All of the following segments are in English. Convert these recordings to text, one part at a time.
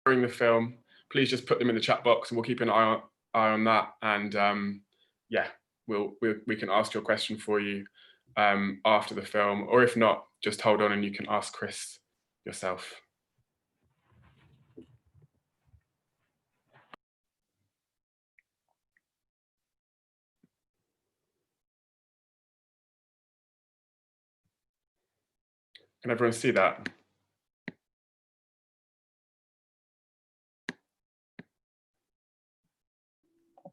during the film, please just put them in the chat box and we'll keep an eye on that. And yeah, we can ask your question for you after the film, or if not, just hold on and you can ask Chris yourself. Can everyone see that?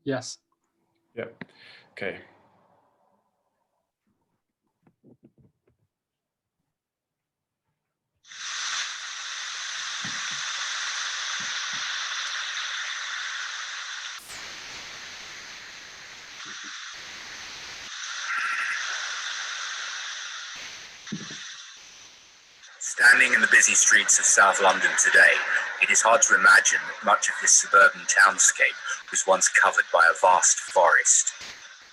Yes. Yep. Okay. Standing in the busy streets of South London today, it is hard to imagine that much of this suburban townscape was once covered by a vast forest.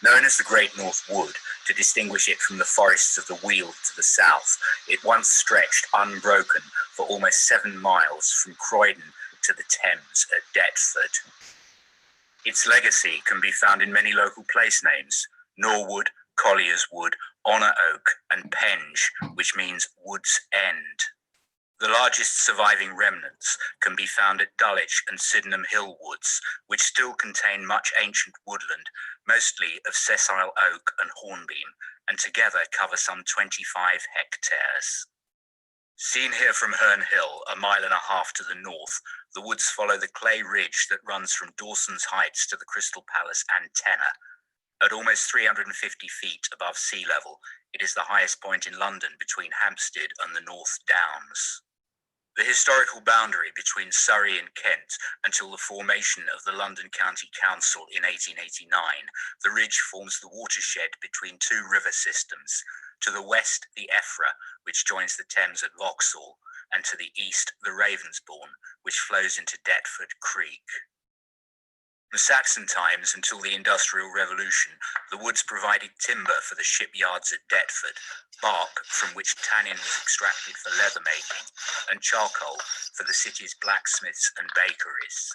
Known as the Great North Wood, to distinguish it from the forests of the Weald to the south, it once stretched unbroken for almost 7 miles from Croydon to the Thames at Deptford. Its legacy can be found in many local place names: Norwood, Collier's Wood, Honour Oak and Penge, which means Wood's End. The largest surviving remnants can be found at Dulwich and Sydenham Hill Woods, which still contain much ancient woodland, mostly of sessile oak and hornbeam, and together cover some 25 hectares. Seen here from Herne Hill, 1.5 miles to the north, the woods follow the clay ridge that runs from Dawson's Heights to the Crystal Palace antenna. At almost 350 feet above sea level, it is the highest point in London between Hampstead and the North Downs. The historical boundary between Surrey and Kent until the formation of the London County Council in 1889, the ridge forms the watershed between 2 river systems. To the west, the Effra, which joins the Thames at Vauxhall, and to the east, the Ravensbourne, which flows into Deptford Creek. From Saxon times until the Industrial Revolution, the woods provided timber for the shipyards at Deptford, bark from which tannin was extracted for leather making, and charcoal for the city's blacksmiths and bakeries.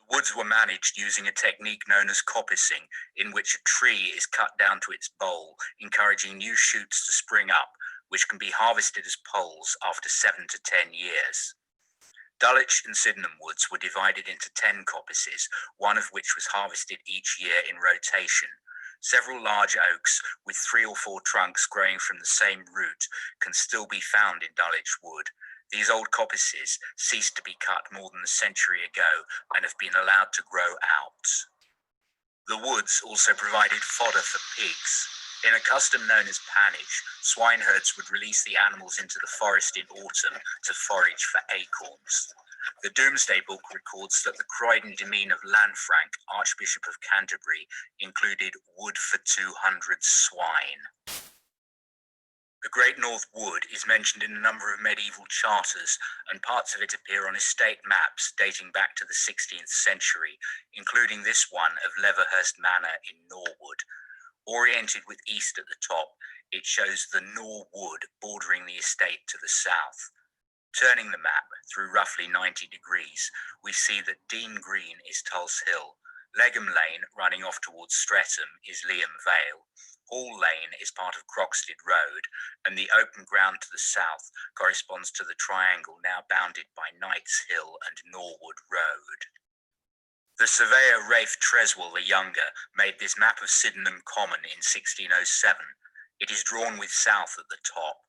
The woods were managed using a technique known as coppicing, in which a tree is cut down to its bole, encouraging new shoots to spring up, which can be harvested as poles after 7 to 10 years. Dulwich and Sydenham woods were divided into 10 coppices, one of which was harvested each year in rotation. Several large oaks with 3 or 4 trunks growing from the same root can still be found in Dulwich Wood. These old coppices ceased to be cut more than a century ago and have been allowed to grow out. The woods also provided fodder for pigs. In a custom known as pannage, swineherds would release the animals into the forest in autumn to forage for acorns. The Domesday Book records that the Croydon demesne of Lanfranc, Archbishop of Canterbury, included wood for 200 swine. The Great North Wood is mentioned in a number of medieval charters, and parts of it appear on estate maps dating back to the 16th century, including this one of Leverhurst Manor in Norwood. Oriented with east at the top, it shows the Nor Wood bordering the estate to the south. Turning the map through roughly 90 degrees, we see that Dean Green is Tulse Hill, Legham Lane running off towards Streatham is Liam Vale, Hall Lane is part of Croxted Road, and the open ground to the south corresponds to the triangle now bounded by Knights Hill and Norwood Road. The surveyor Ralph Treswell the Younger made this map of Sydenham Common in 1607. It is drawn with south at the top.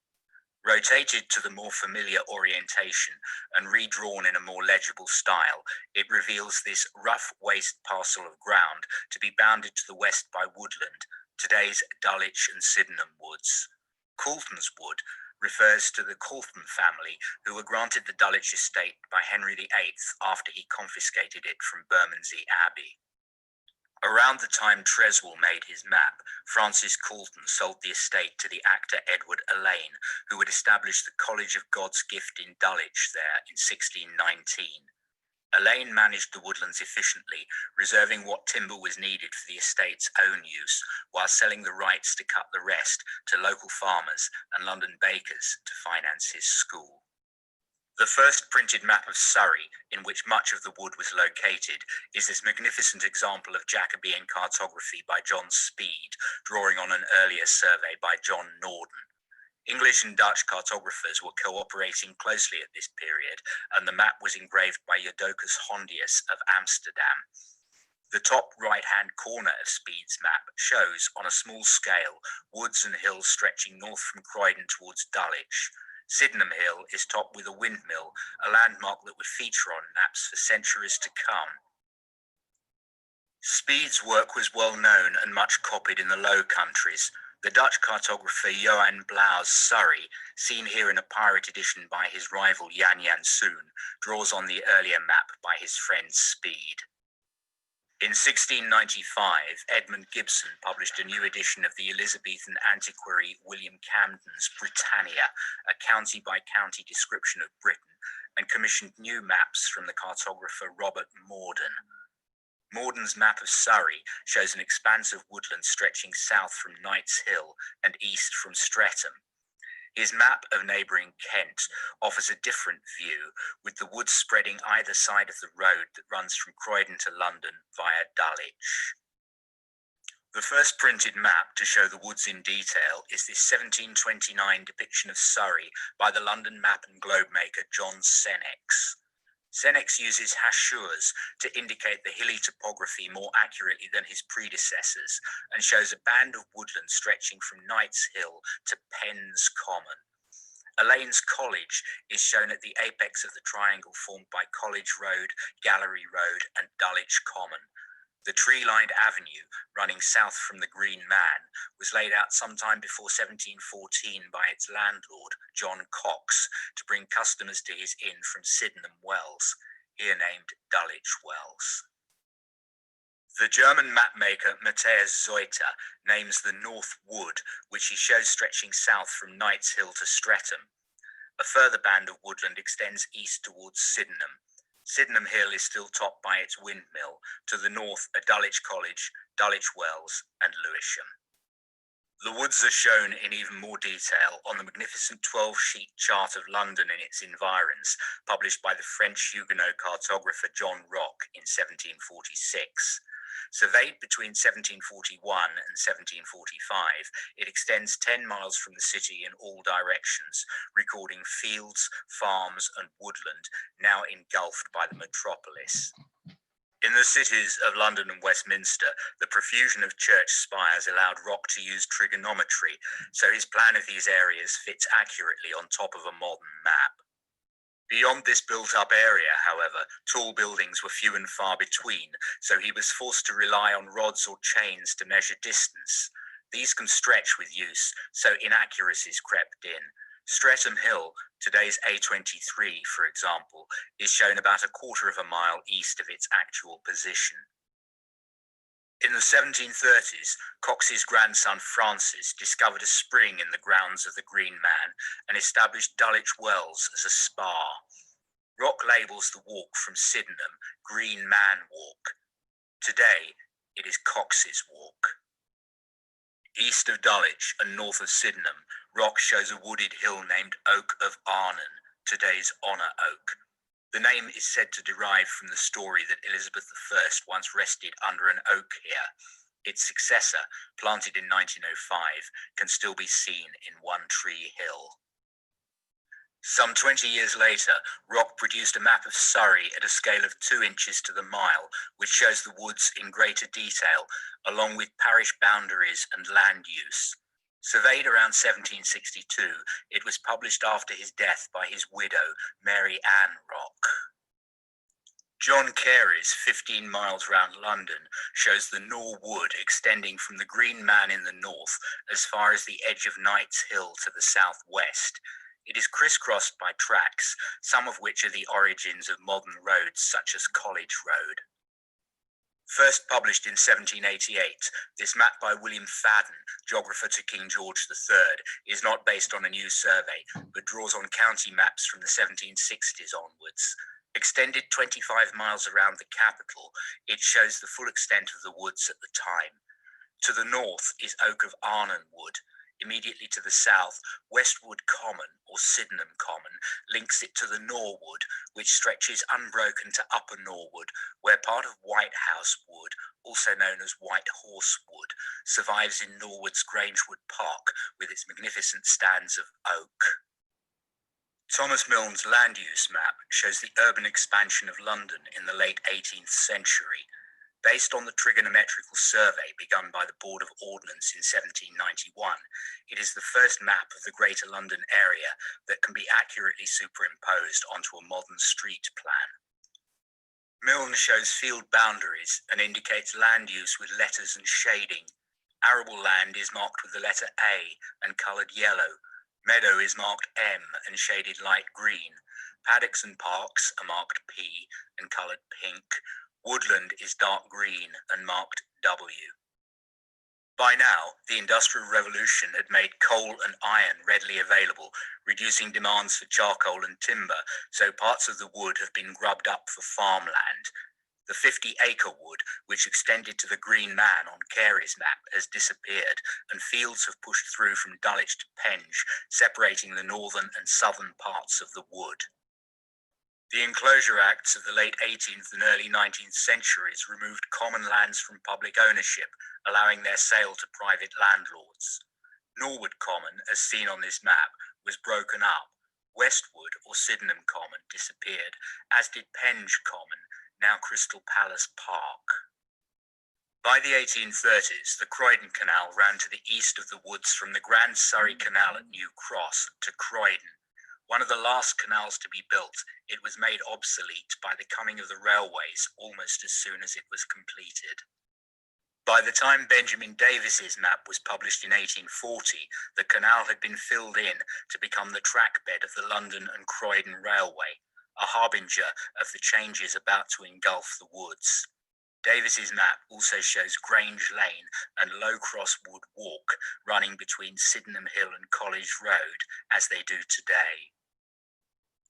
Rotated to the more familiar orientation and redrawn in a more legible style, it reveals this rough waste parcel of ground to be bounded to the west by Woodland, today's Dulwich and Sydenham woods. Coulton's Wood refers to the Coulton family who were granted the Dulwich estate by Henry VIII after he confiscated it from Bermondsey Abbey. Around the time Treswell made his map, Francis Coulton sold the estate to the actor Edward Alleyne, who had established the College of God's Gift in Dulwich there in 1619. Alleyne managed the woodlands efficiently, reserving what timber was needed for the estate's own use, while selling the rights to cut the rest to local farmers and London bakers to finance his school. The first printed map of Surrey, in which much of the wood was located, is this magnificent example of Jacobean cartography by John Speed, drawing on an earlier survey by John Norden. English and Dutch cartographers were cooperating closely at this period, and the map was engraved by Jodocus Hondius of Amsterdam. The top right-hand corner of Speed's map shows, on a small scale, woods and hills stretching north from Croydon towards Dulwich. Sydenham Hill is topped with a windmill, a landmark that would feature on maps for centuries to come. Speed's work was well known and much copied in the Low Countries. The Dutch cartographer Johan Blau's Surrey, seen here in a pirate edition by his rival Jan Jansoen, draws on the earlier map by his friend Speed. In 1695, Edmund Gibson published a new edition of the Elizabethan antiquary William Camden's Britannia, a county-by-county description of Britain, and commissioned new maps from the cartographer Robert Morden. Morden's map of Surrey shows an expanse of woodland stretching south from Knight's Hill and east from Streatham. His map of neighbouring Kent offers a different view, with the woods spreading either side of the road that runs from Croydon to London via Dulwich. The first printed map to show the woods in detail is this 1729 depiction of Surrey by the London map and globe maker John Senex. Senex uses hachures to indicate the hilly topography more accurately than his predecessors, and shows a band of woodland stretching from Knight's Hill to Penn's Common. Elaine's College is shown at the apex of the triangle formed by College Road, Gallery Road, and Dulwich Common. The tree-lined avenue, running south from the Green Man, was laid out sometime before 1714 by its landlord, John Cox, to bring customers to his inn from Sydenham Wells, here named Dulwich Wells. The German mapmaker Matthias Zeuter names the North Wood, which he shows stretching south from Knight's Hill to Streatham. A further band of woodland extends east towards Sydenham. Sydenham Hill is still topped by its windmill, to the north are Dulwich College, Dulwich Wells, and Lewisham. The woods are shown in even more detail on the magnificent 12-sheet chart of London and its environs, published by the French Huguenot cartographer John Roch in 1746. Surveyed between 1741 and 1745, it extends 10 miles from the city in all directions, recording fields, farms, and woodland now engulfed by the metropolis. In the cities of London and Westminster, the profusion of church spires allowed Roch to use trigonometry, so his plan of these areas fits accurately on top of a modern map. Beyond this built-up area, however, tall buildings were few and far between, so he was forced to rely on rods or chains to measure distance. These can stretch with use, so inaccuracies crept in. Streatham Hill, today's A23, for example, is shown about a quarter of a mile east of its actual position. In the 1730s, Cox's grandson Francis discovered a spring in the grounds of the Green Man and established Dulwich Wells as a spa. Roch labels the walk from Sydenham Green Man Walk. Today, it is Cox's Walk. East of Dulwich and north of Sydenham, Roch shows a wooded hill named Oak of Arnon, today's Honour Oak. The name is said to derive from the story that Elizabeth I once rested under an oak here. Its successor, planted in 1905, can still be seen in One Tree Hill. Some 20 years later, Roch produced a map of Surrey at a scale of 2 inches to the mile, which shows the woods in greater detail, along with parish boundaries and land use. Surveyed around 1762, it was published after his death by his widow, Mary Ann Roch. John Carey's 15 miles round London shows the Nor Wood extending from the Green Man in the north as far as the edge of Knight's Hill to the southwest. It is crisscrossed by tracks, some of which are the origins of modern roads such as College Road. First published in 1788, this map by William Fadden, geographer to King George III, is not based on a new survey, but draws on county maps from the 1760s onwards. Extended 25 miles around the capital, it shows the full extent of the woods at the time. To the north is Oak of Arnon Wood. Immediately to the south, Westwood Common, or Sydenham Common, links it to the Norwood, which stretches unbroken to Upper Norwood, where part of Whitehouse Wood, also known as White Horse Wood, survives in Norwood's Grangewood Park with its magnificent stands of oak. Thomas Milne's land use map shows the urban expansion of London in the late 18th century. Based on the trigonometrical survey begun by the Board of Ordnance in 1791, it is the first map of the Greater London area that can be accurately superimposed onto a modern street plan. Milne shows field boundaries and indicates land use with letters and shading. Arable land is marked with the letter A and coloured yellow. Meadow is marked M and shaded light green. Paddocks and parks are marked P and coloured pink. Woodland is dark green and marked W. By now, the Industrial Revolution had made coal and iron readily available, reducing demands for charcoal and timber, so parts of the wood have been grubbed up for farmland. The 50-acre wood, which extended to the Green Man on Carey's map, has disappeared, and fields have pushed through from Dulwich to Penge, separating the northern and southern parts of the wood. The Enclosure Acts of the late 18th and early 19th centuries removed common lands from public ownership, allowing their sale to private landlords. Norwood Common, as seen on this map, was broken up. Westwood, or Sydenham Common, disappeared, as did Penge Common, now Crystal Palace Park. By the 1830s, the Croydon Canal ran to the east of the woods from the Grand Surrey Canal at New Cross to Croydon. One of the last canals to be built, it was made obsolete by the coming of the railways almost as soon as it was completed. By the time Benjamin Davis's map was published in 1840, the canal had been filled in to become the track bed of the London and Croydon Railway, a harbinger of the changes about to engulf the woods. Davis's map also shows Grange Lane and Low Cross Wood Walk running between Sydenham Hill and College Road, as they do today.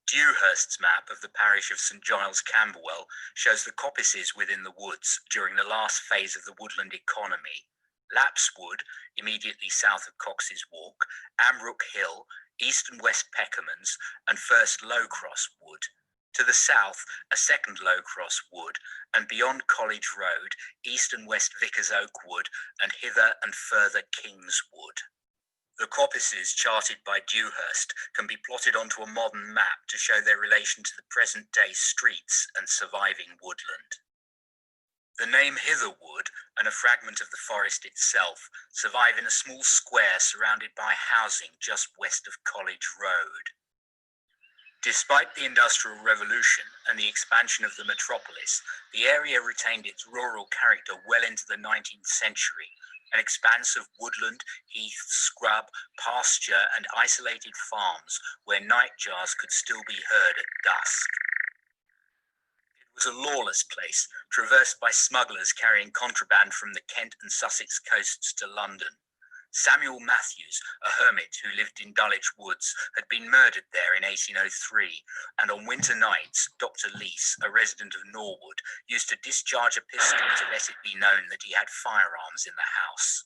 Dewhurst's map of the parish of St Giles Camberwell shows the coppices within the woods during the last phase of the woodland economy. Laps Wood, immediately south of Cox's Walk, Ambrook Hill, East and West Peckermans, and First Low Cross Wood. To the south, a second Low Cross Wood, and beyond College Road, East and West Vicar's Oak Wood, and hither and further King's Wood. The coppices charted by Dewhurst can be plotted onto a modern map to show their relation to the present-day streets and surviving woodland. The name Hitherwood and a fragment of the forest itself survive in a small square surrounded by housing just west of College Road. Despite the Industrial Revolution and the expansion of the metropolis, the area retained its rural character well into the 19th century, an expanse of woodland, heath, scrub, pasture, and isolated farms where nightjars could still be heard at dusk. It was a lawless place, traversed by smugglers carrying contraband from the Kent and Sussex coasts to London. Samuel Matthews, a hermit who lived in Dulwich Woods, had been murdered there in 1803, and on winter nights, Dr. Leese, a resident of Norwood, used to discharge a pistol to let it be known that he had firearms in the house.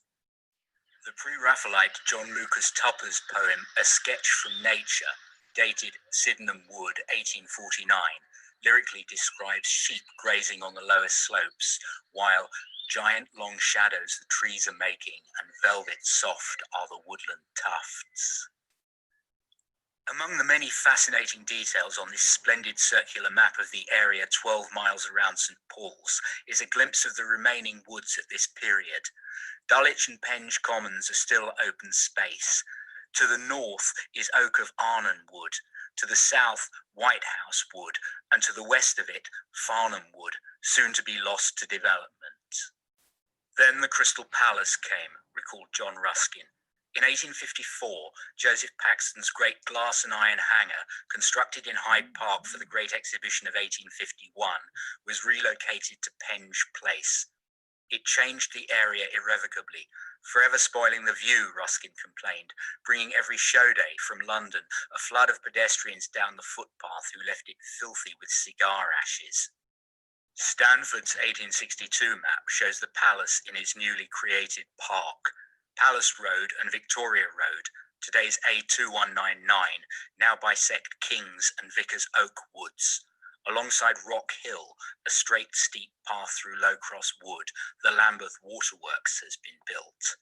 The pre-Raphaelite John Lucas Tupper's poem A Sketch from Nature, dated Sydenham Wood, 1849, lyrically describes sheep grazing on the lower slopes, while giant long shadows the trees are making, and velvet soft are the woodland tufts. Among the many fascinating details on this splendid circular map of the area 12 miles around St Paul's is a glimpse of the remaining woods at this period. Dulwich and Penge Commons are still open space. To the north is Oak of Arnon Wood, to the south Whitehouse Wood, and to the west of it Farnham Wood, soon to be lost to development. Then the Crystal Palace came, recalled John Ruskin. In 1854, Joseph Paxton's great glass and iron hangar, constructed in Hyde Park for the Great Exhibition of 1851, was relocated to Penge Place. It changed the area irrevocably, forever spoiling the view, Ruskin complained, bringing every show day from London a flood of pedestrians down the footpath who left it filthy with cigar ashes. Stanford's 1862 map shows the palace in its newly created park. Palace Road and Victoria Road, today's A2199, now bisect Kings and Vickers Oak Woods. Alongside Rock Hill, a straight steep path through Low Cross Wood, the Lambeth Waterworks has been built.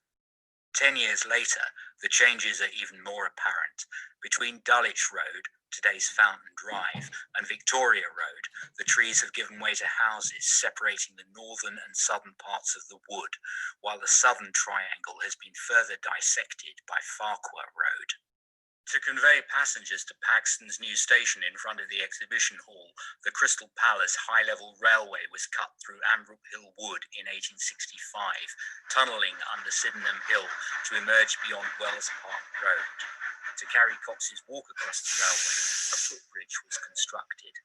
10 years later, the changes are even more apparent. Between Dulwich Road, today's Fountain Drive, and Victoria Road, the trees have given way to houses separating the northern and southern parts of the wood, while the southern triangle has been further dissected by Farquhar Road. To convey passengers to Paxton's new station in front of the exhibition hall, the Crystal Palace high-level railway was cut through Ambrook Hill Wood in 1865, tunnelling under Sydenham Hill to emerge beyond Wells Park Road. To carry Cox's Walk across the railway, a footbridge was constructed.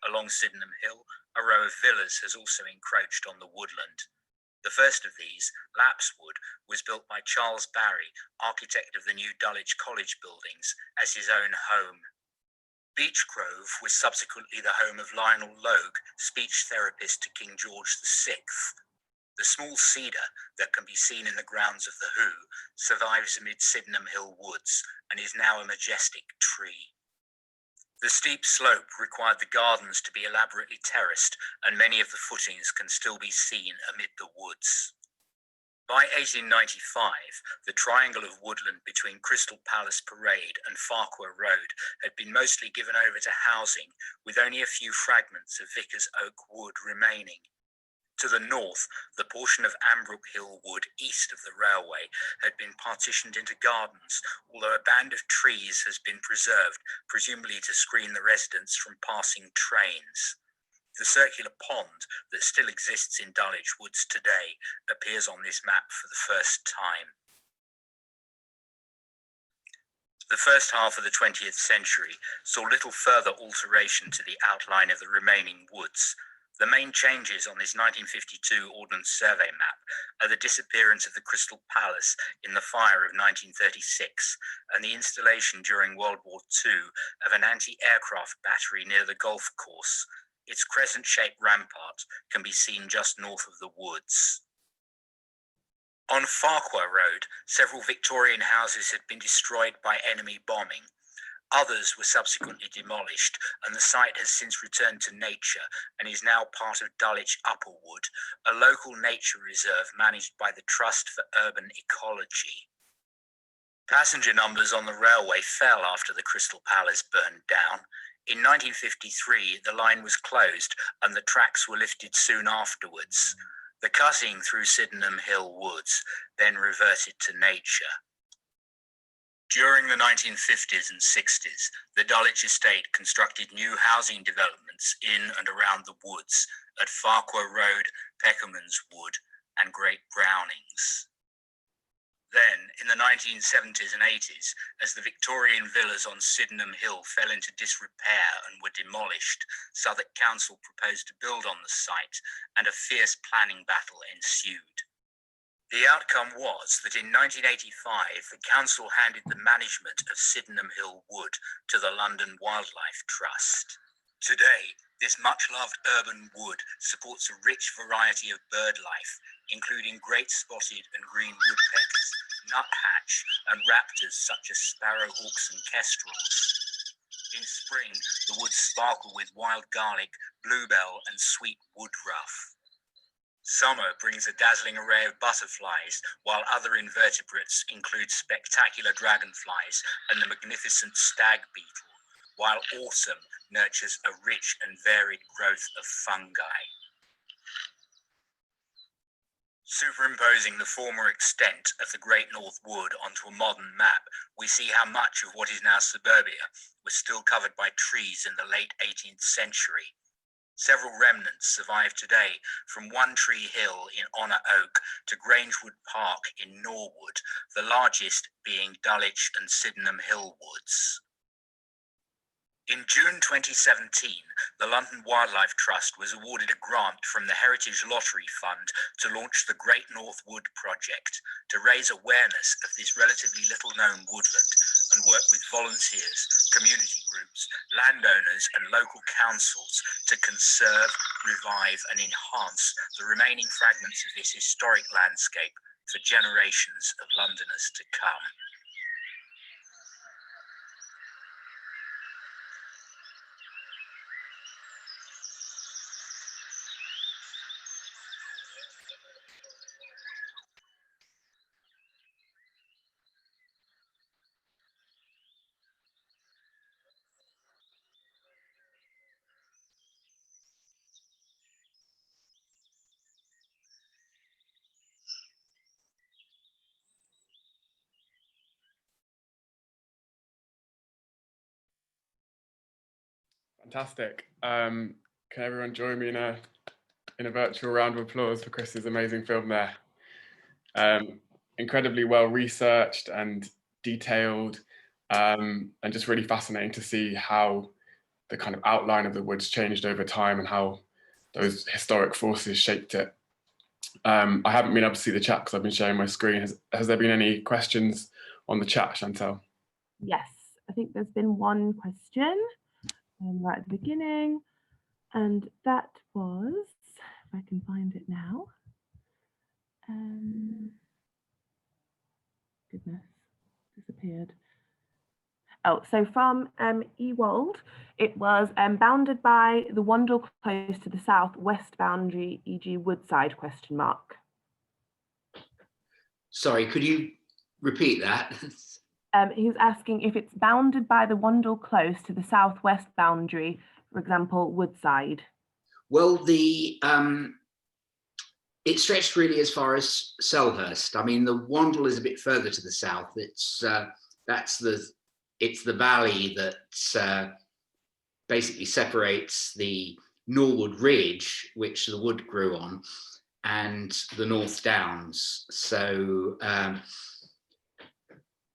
Along Sydenham Hill, a row of villas has also encroached on the woodland. The first of these, Lapswood, was built by Charles Barry, architect of the new Dulwich College buildings, as his own home. Beechgrove was subsequently the home of Lionel Logue, speech therapist to King George VI. The small cedar that can be seen in the grounds of the Who survives amid Sydenham Hill woods and is now a majestic tree. The steep slope required the gardens to be elaborately terraced, and many of the footings can still be seen amid the woods. By 1895, the triangle of woodland between Crystal Palace Parade and Farquhar Road had been mostly given over to housing, with only a few fragments of Vickers Oak Wood remaining. To the north, the portion of Ambrook Hill Wood east of the railway had been partitioned into gardens, although a band of trees has been preserved, presumably to screen the residents from passing trains. The circular pond that still exists in Dulwich Woods today appears on this map for the first time. The first half of the 20th century saw little further alteration to the outline of the remaining woods. The main changes on this 1952 Ordnance Survey map are the disappearance of the Crystal Palace in the fire of 1936 and the installation during World War II of an anti-aircraft battery near the golf course. Its crescent-shaped rampart can be seen just north of the woods. On Farquhar Road, several Victorian houses had been destroyed by enemy bombing. Others were subsequently demolished, and the site has since returned to nature and is now part of Dulwich Upperwood, a local nature reserve managed by the Trust for Urban Ecology. Passenger numbers on the railway fell after the Crystal Palace burned down. In 1953, the line was closed and the tracks were lifted soon afterwards. The cutting through Sydenham Hill Woods then reverted to nature. During the 1950s and 60s, the Dulwich estate constructed new housing developments in and around the woods at Farquhar Road, Peckerman's Wood, and Great Brownings. Then, in the 1970s and 80s, as the Victorian villas on Sydenham Hill fell into disrepair and were demolished, Southwark Council proposed to build on the site, and a fierce planning battle ensued. The outcome was that in 1985, the council handed the management of Sydenham Hill Wood to the London Wildlife Trust. Today, this much-loved urban wood supports a rich variety of bird life, including great spotted and green woodpeckers, nuthatch, and raptors such as sparrowhawks and kestrels. In spring, the woods sparkle with wild garlic, bluebell, and sweet woodruff. Summer brings a dazzling array of butterflies, while other invertebrates include spectacular dragonflies and the magnificent stag beetle, while autumn nurtures a rich and varied growth of fungi. Superimposing the former extent of the Great North Wood onto a modern map, we see how much of what is now suburbia was still covered by trees in the late 18th century. Several remnants survive today, from One Tree Hill in Honour Oak to Grangewood Park in Norwood, the largest being Dulwich and Sydenham Hill Woods. In June 2017, the London Wildlife Trust was awarded a grant from the Heritage Lottery Fund to launch the Great North Wood project to raise awareness of this relatively little-known woodland and work with volunteers, community groups, landowners and local councils to conserve, revive and enhance the remaining fragments of this historic landscape for generations of Londoners to come. Fantastic. Can everyone join me in a virtual round of applause for Chris's amazing film there? Incredibly well researched and detailed, and just really fascinating to see how the kind of outline of the woods changed over time and how those historic forces shaped it. I haven't been able to see the chat because I've been sharing my screen. Has there been any questions on the chat, Chantal? Yes, I think there's been one question right at the beginning, and that was, if I can find it now. Goodness, disappeared. Oh, so from Ewald, it was bounded by the Wandle Close to the south-west boundary, e.g. Woodside, question mark. Sorry, could you repeat that? He's asking if it's bounded by the Wandle Close to the southwest boundary, for example, Woodside. Well, it stretched really as far as Selhurst. I mean, the Wandle is a bit further to the south. It's the valley that basically separates the Norwood Ridge, which the wood grew on, and the North Downs. So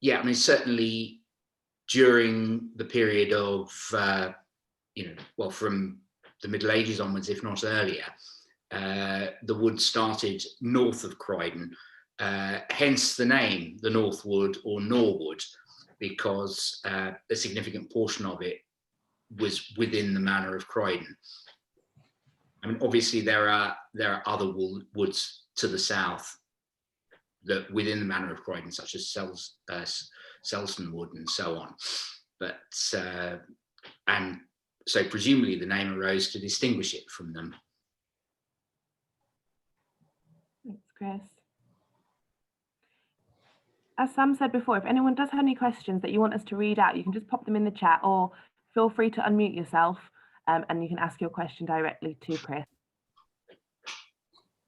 yeah, I mean, certainly during the period of well, from the Middle Ages onwards, if not earlier, the wood started north of Croydon, hence the name, the North Wood or Norwood, because a significant portion of it was within the manor of Croydon. I mean, obviously there are other woods to the south that within the manor of Croydon, such as Selston Wood and so on. But and so presumably the name arose to distinguish it from them. Thanks, Chris. As Sam said before, if anyone does have any questions that you want us to read out, you can just pop them in the chat, or feel free to unmute yourself and you can ask your question directly to Chris.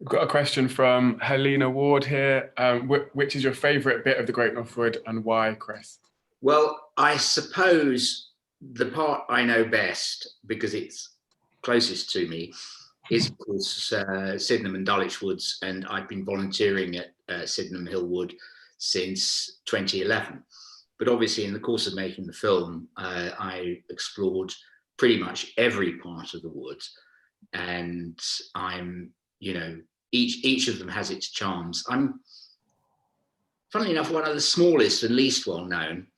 We've got a question from Helena Ward here. Which is your favourite bit of the Great North Wood and why, Chris? Well, I suppose the part I know best, because it's closest to me, is of course Sydenham and Dulwich Woods, and I've been volunteering at Sydenham Hill Wood since 2011. But obviously in the course of making the film, I explored pretty much every part of the wood, and I'm, each of them has its charms. I'm, funnily enough, one of the smallest and least well known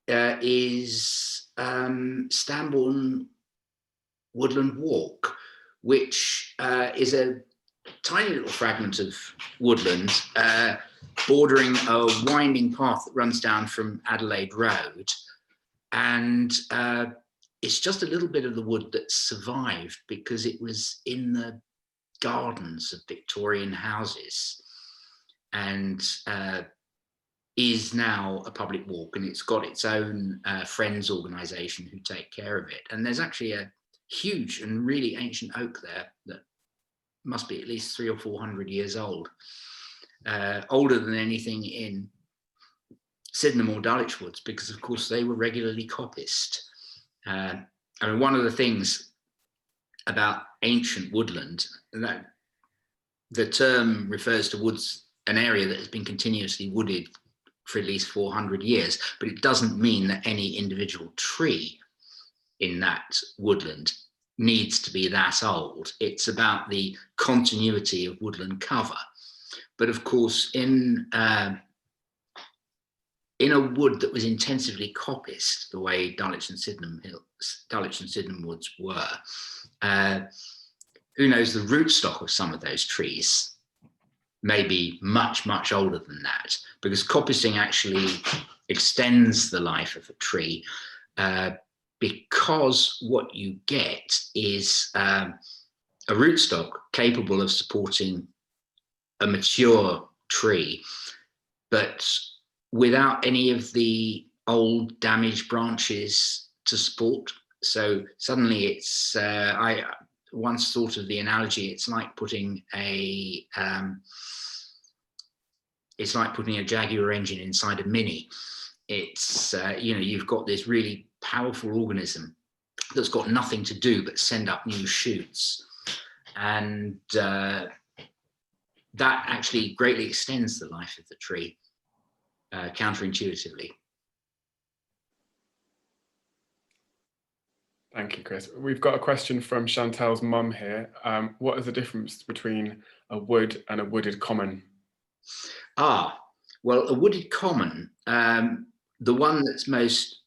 is Stanborn Woodland Walk, which is a tiny little fragment of woodland bordering a winding path that runs down from Adelaide Road. And it's just a little bit of the wood that survived because it was in the gardens of Victorian houses, and is now a public walk, and it's got its own friends organisation who take care of it. And there's actually a huge and really ancient oak there that must be at least 300 or 400 years old, older than anything in Sydenham or Dulwich Woods, because of course they were regularly coppiced. I mean, one of the things about ancient woodland, that the term refers to woods, an area that has been continuously wooded for at least 400 years, but it doesn't mean that any individual tree in that woodland needs to be that old. It's about the continuity of woodland cover. But of course, in a wood that was intensively coppiced, the way Dulwich and Sydenham Woods were, who knows the rootstock of some of those trees maybe much, much older than that, because coppicing actually extends the life of a tree, because what you get is a rootstock capable of supporting a mature tree, but without any of the old damaged branches to support. So suddenly it's, I once thought of the analogy, it's like putting a Jaguar engine inside a Mini. It's, you know, you've got this really powerful organism that's got nothing to do but send up new shoots. And that actually greatly extends the life of the tree, counterintuitively. Thank you, Chris. We've got a question from Chantel's mum here. What is the difference between a wood and a wooded common? Well, a wooded common, the one that's most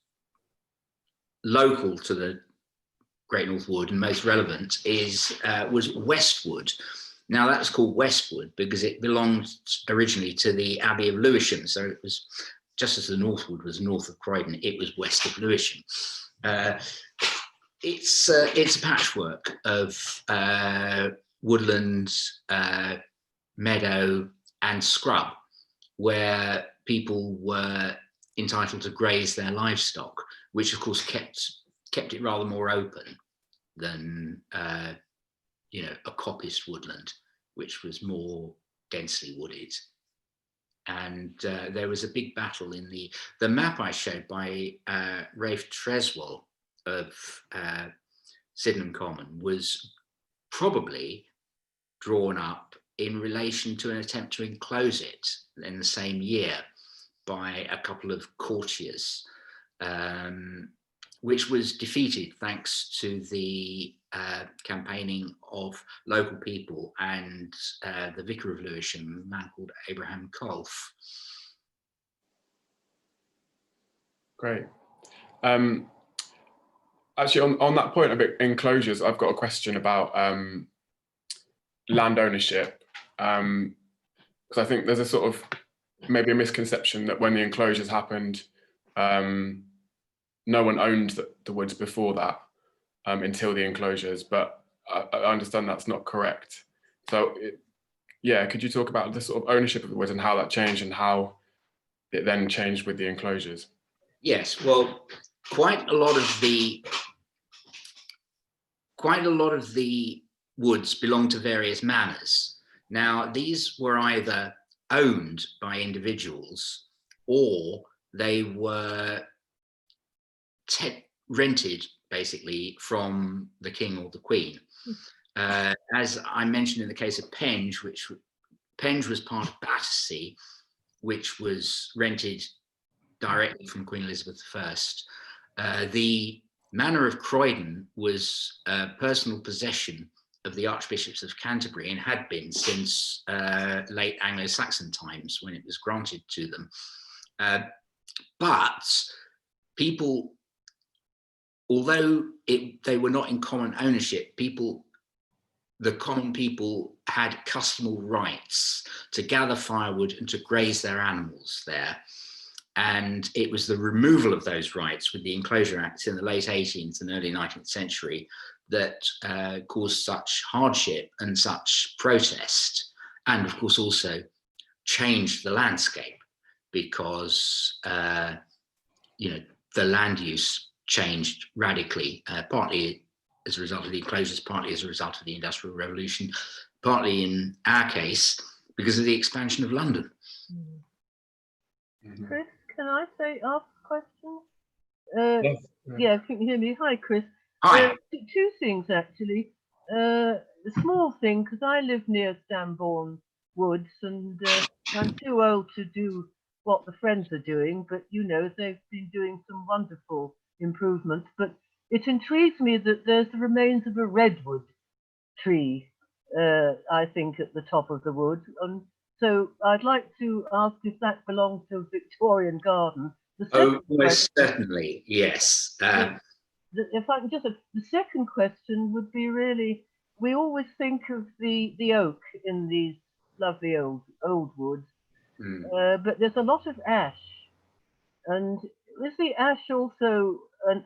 local to the Great North Wood and most relevant was Westwood. Now that's called Westwood because it belonged originally to the Abbey of Lewisham. So it was, just as the Northwood was north of Croydon, it was west of Lewisham. It's a patchwork of woodland, meadow and scrub, where people were entitled to graze their livestock, which of course kept it rather more open than you know, a coppiced woodland, which was more densely wooded. And there was a big battle in the map I showed by Rafe Treswell of Sydenham Common was probably drawn up in relation to an attempt to enclose it in the same year by a couple of courtiers, which was defeated thanks to the campaigning of local people and the vicar of Lewisham, a man called Abraham Colf. Great. Actually, on that point about enclosures, I've got a question about land ownership, because I think there's a sort of maybe a misconception that when the enclosures happened, no one owned the woods before that until the enclosures, but I understand that's not correct. So yeah, could you talk about the sort of ownership of the woods and how that changed and how it then changed with the enclosures? Yes, well, quite a lot of the woods belong to various manors. Now, these were either owned by individuals or they were rented basically from the king or the queen. As I mentioned in the case of Penge, Penge was part of Battersea, which was rented directly from Queen Elizabeth I. The manor of Croydon was personal possession of the Archbishops of Canterbury and had been since late Anglo-Saxon times when it was granted to them. But people, although they were not in common ownership, the common people had customary rights to gather firewood and to graze their animals there. And it was the removal of those rights with the Enclosure Acts in the late 18th and early 19th century that caused such hardship and such protest, and of course also changed the landscape because you know, the land use changed radically, partly as a result of the enclosures, partly as a result of the Industrial Revolution, partly in our case because of the expansion of London. Mm-hmm. Chris, can I ask a question? Yes. Yeah, can you hear me? Hi, Chris. Hi. Two things actually. A small thing, because I live near Stanborn Woods, and I'm too old to do what the Friends are doing, but you know, they've been doing some wonderful improvements. But it intrigues me that there's the remains of a redwood tree, I think, at the top of the wood. And so I'd like to ask if that belongs to a Victorian garden. Oh, most certainly, yes. If I can just, the second question would be really, we always think of the oak in these lovely old wood, Mm. but there's a lot of ash. And is the ash also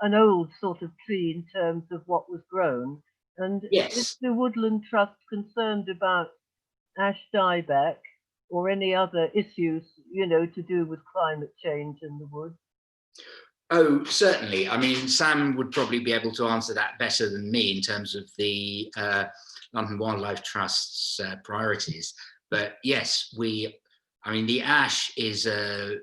an old sort of tree in terms of what was grown? And is Yes. the Woodland Trust concerned about ash dieback or any other issues, to do with climate change in the wood? Oh, certainly. I mean, Sam would probably be able to answer that better than me in terms of the London Wildlife Trust's priorities. But yes, the ash is a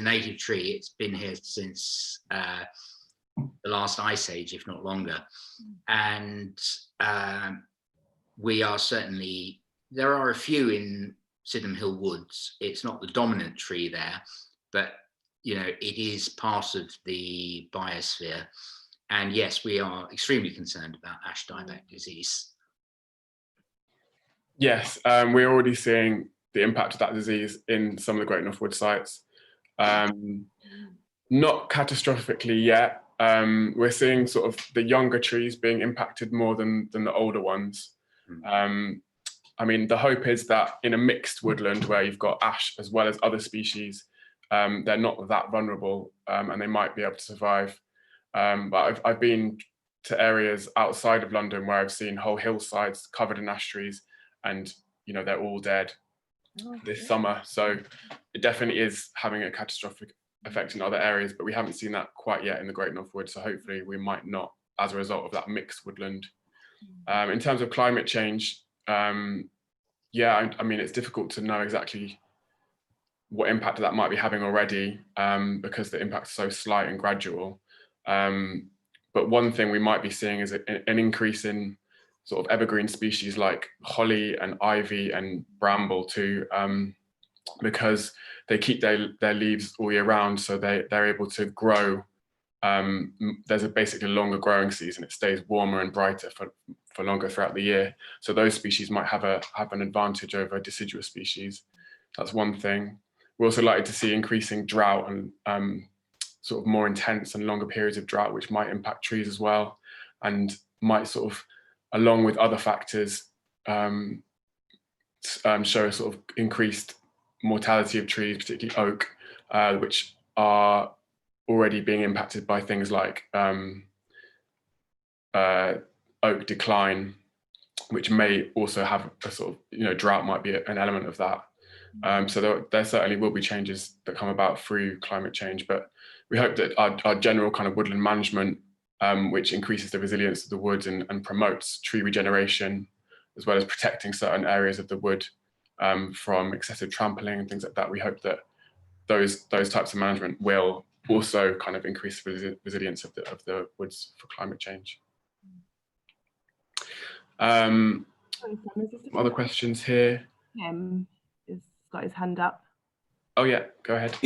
native tree. It's been here since the last ice age, if not longer. And we are certainly, there are a few in Sydenham Hill Woods. It's not the dominant tree there, but it is part of the biosphere. And yes, we are extremely concerned about ash dieback disease. Yes, we're already seeing the impact of that disease in some of the Great North Wood sites. Not catastrophically yet. We're seeing sort of the younger trees being impacted more than the older ones. I mean, the hope is that in a mixed woodland where you've got ash as well as other species, they're not that vulnerable, and they might be able to survive. But I've been to areas outside of London where I've seen whole hillsides covered in ash trees, and they're all dead this summer. So it definitely is having a catastrophic effect in other areas, but we haven't seen that quite yet in the Great North Wood. So hopefully we might not, as a result of that mixed woodland. In terms of climate change, I mean, it's difficult to know exactly what impact that might be having already, because the impact is so slight and gradual. But one thing we might be seeing is an increase in sort of evergreen species like holly and ivy and bramble too, because they keep their leaves all year round, so they're able to grow. There's a basically longer growing season. It stays warmer and brighter for longer throughout the year. So those species might have an advantage over deciduous species. That's one thing. We're also likely to see increasing drought and sort of more intense and longer periods of drought, which might impact trees as well, and might sort of, along with other factors, show a sort of increased mortality of trees, particularly oak, which are already being impacted by things like oak decline, which may also have a sort of, drought might be an element of that. So there certainly will be changes that come about through climate change, but we hope that our general kind of woodland management, which increases the resilience of the woods and promotes tree regeneration, as well as protecting certain areas of the wood from excessive trampling and things like that, we hope that those types of management will also kind of increase the resilience of the woods for climate change. Other questions here? Has got his hand up. Oh yeah, go ahead.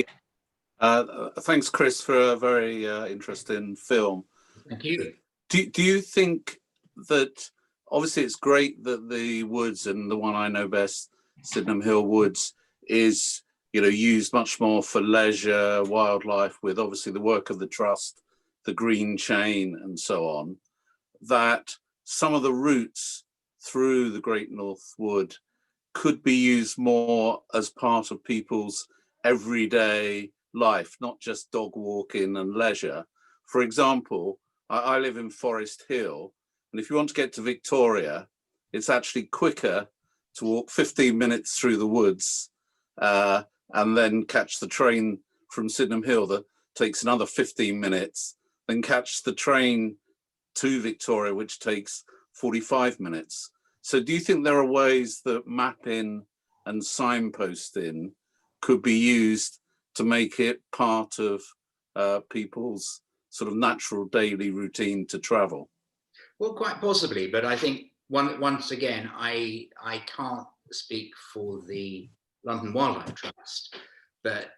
Thanks, Chris, for a very interesting film. Thank you. Do you think that, obviously it's great that the woods, and the one I know best, Sydenham Hill Woods, is used much more for leisure, wildlife, with obviously the work of the trust, the green chain and so on, that some of the routes through the Great North Wood could be used more as part of people's everyday life, not just dog walking and leisure. For example, I live in Forest Hill, and if you want to get to Victoria, it's actually quicker to walk 15 minutes through the woods and then catch the train from Sydenham Hill that takes another 15 minutes, then catch the train to Victoria, which takes 45 minutes. So do you think there are ways that mapping and signposting could be used to make it part of people's sort of natural daily routine to travel? Well, quite possibly, but I think once again, I can't speak for the London Wildlife Trust, but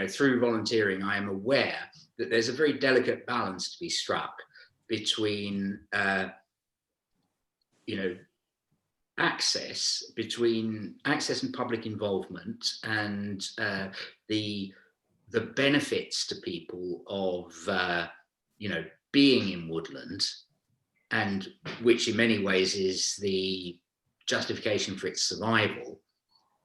through volunteering, I am aware that there's a very delicate balance to be struck between access and public involvement, and the benefits to people of being in woodland, and which in many ways is the justification for its survival,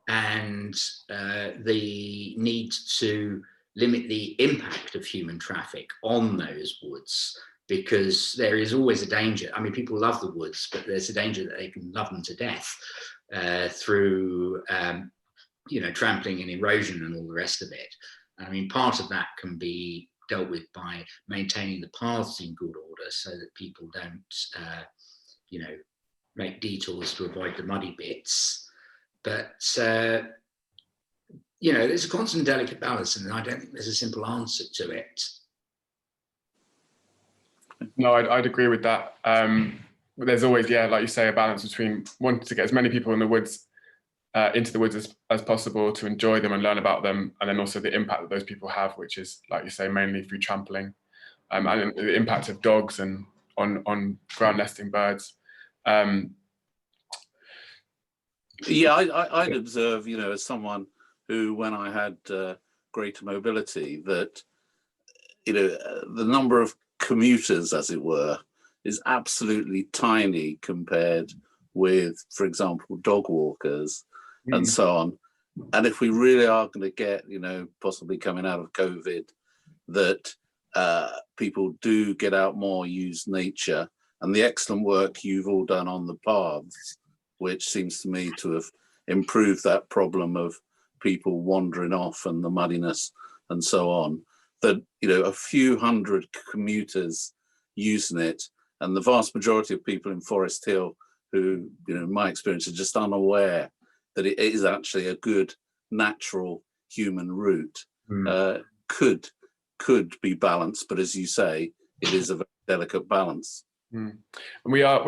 and the need to limit the impact of human traffic on those woods, because there is always a danger. I mean, people love the woods, but there's a danger that they can love them to death through, you know, trampling and erosion and all the rest of it. I mean, part of that can be dealt with by maintaining the paths in good order so that people don't, you know, make detours to avoid the muddy bits. But, you know, there's a constant delicate balance, and I don't think there's a simple answer to it. No, I'd agree with that. There's always, yeah, like you say, a balance between wanting to get as many people in the woods, into the woods as possible to enjoy them and learn about them, and then also the impact that those people have, which is, like you say, mainly through trampling, and the impact of dogs and on ground nesting birds. Yeah, I'd observe, you know, as someone who, when I had greater mobility, that, you know, the number of commuters, as it were, is absolutely tiny compared with, for example, dog walkers and so on. And if we really are going to get, you know, possibly coming out of COVID, that people do get out more, use nature, and the excellent work you've all done on the paths, which seems to me to have improved that problem of people wandering off and the muddiness and so on, that, you know, a few hundred commuters using it, and the vast majority of people in Forest Hill who, you know, in my experience, are just unaware that it is actually a good natural human route, could be balanced. But as you say, it is a very delicate balance. And we are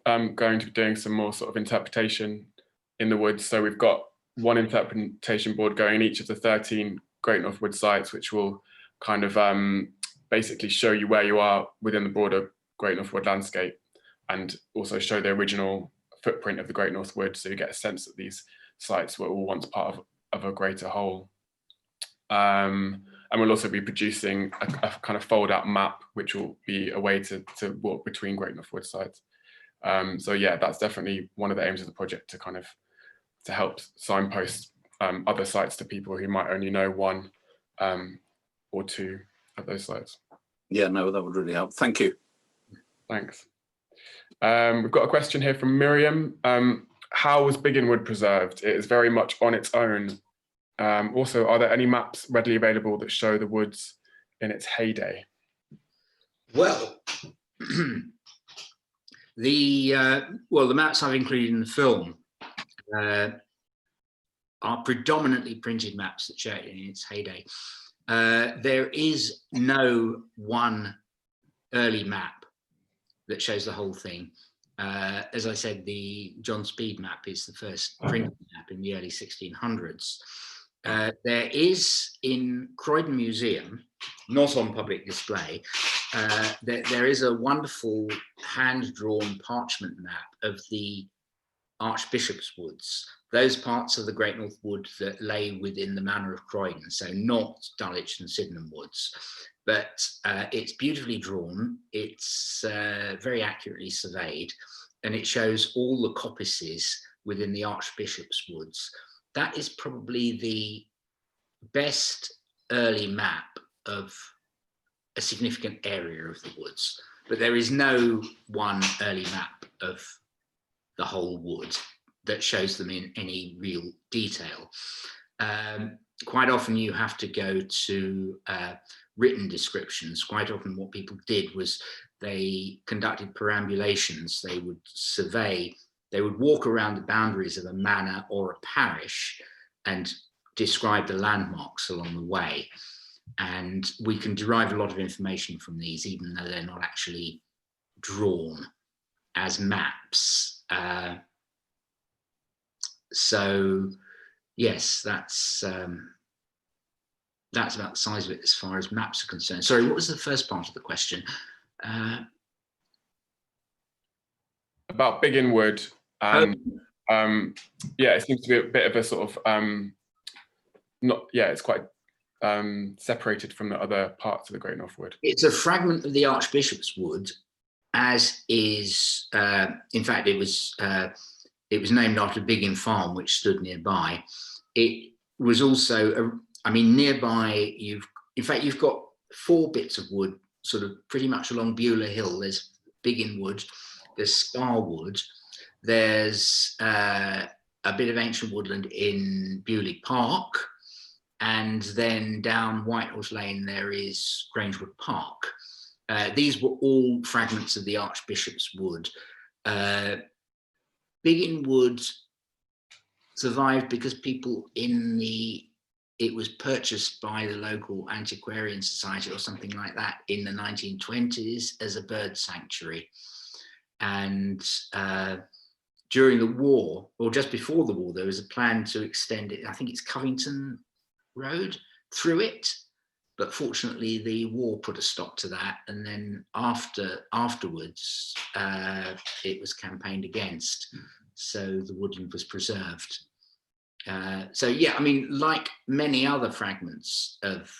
going to be doing some more sort of interpretation in the woods. So we've got one interpretation board going in each of the 13 Great North Wood sites, which will kind of basically show you where you are within the broader Great North Wood landscape, and also show the original footprint of the Great North Wood, so you get a sense that these sites were all once part of a greater whole. And we'll also be producing a kind of fold-out map, which will be a way to walk between Great North Wood sites. So yeah, that's definitely one of the aims of the project, to help signpost other sites to people who might only know one or two of those sites. Yeah, no, that would really help. Thank you. Thanks. We've got a question here from Miriam. How was Biggin Wood preserved? It is very much on its own. Also, are there any maps readily available that show the woods in its heyday? Well, the maps I've included in the film are predominantly printed maps that show it in its heyday. There is no one early map that shows the whole thing. As I said, the John Speed map is the first printed map in the early 1600s. There is in Croydon Museum, not on public display, there is a wonderful hand-drawn parchment map of the Archbishop's Woods, those parts of the Great North Wood that lay within the Manor of Croydon, so not Dulwich and Sydenham Woods. But it's beautifully drawn, it's very accurately surveyed, and it shows all the coppices within the Archbishop's Woods. That is probably the best early map of a significant area of the woods, but there is no one early map of the whole wood that shows them in any real detail. Quite often you have to go to written descriptions. Quite often what people did was they conducted perambulations. They would survey, they would walk around the boundaries of a manor or a parish and describe the landmarks along the way. And we can derive a lot of information from these, even though they're not actually drawn as maps. So yes, that's about the size of it as far as maps are concerned. Sorry, what was the first part of the question? About Biggin Wood. Yeah, it seems to be a bit of a sort of it's quite separated from the other parts of the Great North Wood. It's a fragment of the Archbishop's Wood, as is, in fact, it was it was named after Biggin Farm, which stood nearby. It was also, I mean, nearby, in fact, you've got 4 bits of wood, sort of pretty much along Beulah Hill. There's Biggin Wood, there's Scar Wood, there's a bit of ancient woodland in Bewley Park, and then down Whitehorse Lane there is Grangewood Park. These were all fragments of the Archbishop's wood. Biggin Wood survived because people it was purchased by the local antiquarian society or something like that in the 1920s as a bird sanctuary. And during the war, or just before the war, there was a plan to extend it, I think it's Covington Road, through it. But fortunately, the war put a stop to that. And then afterwards, it was campaigned against. So the woodland was preserved. So yeah, I mean, like many other fragments of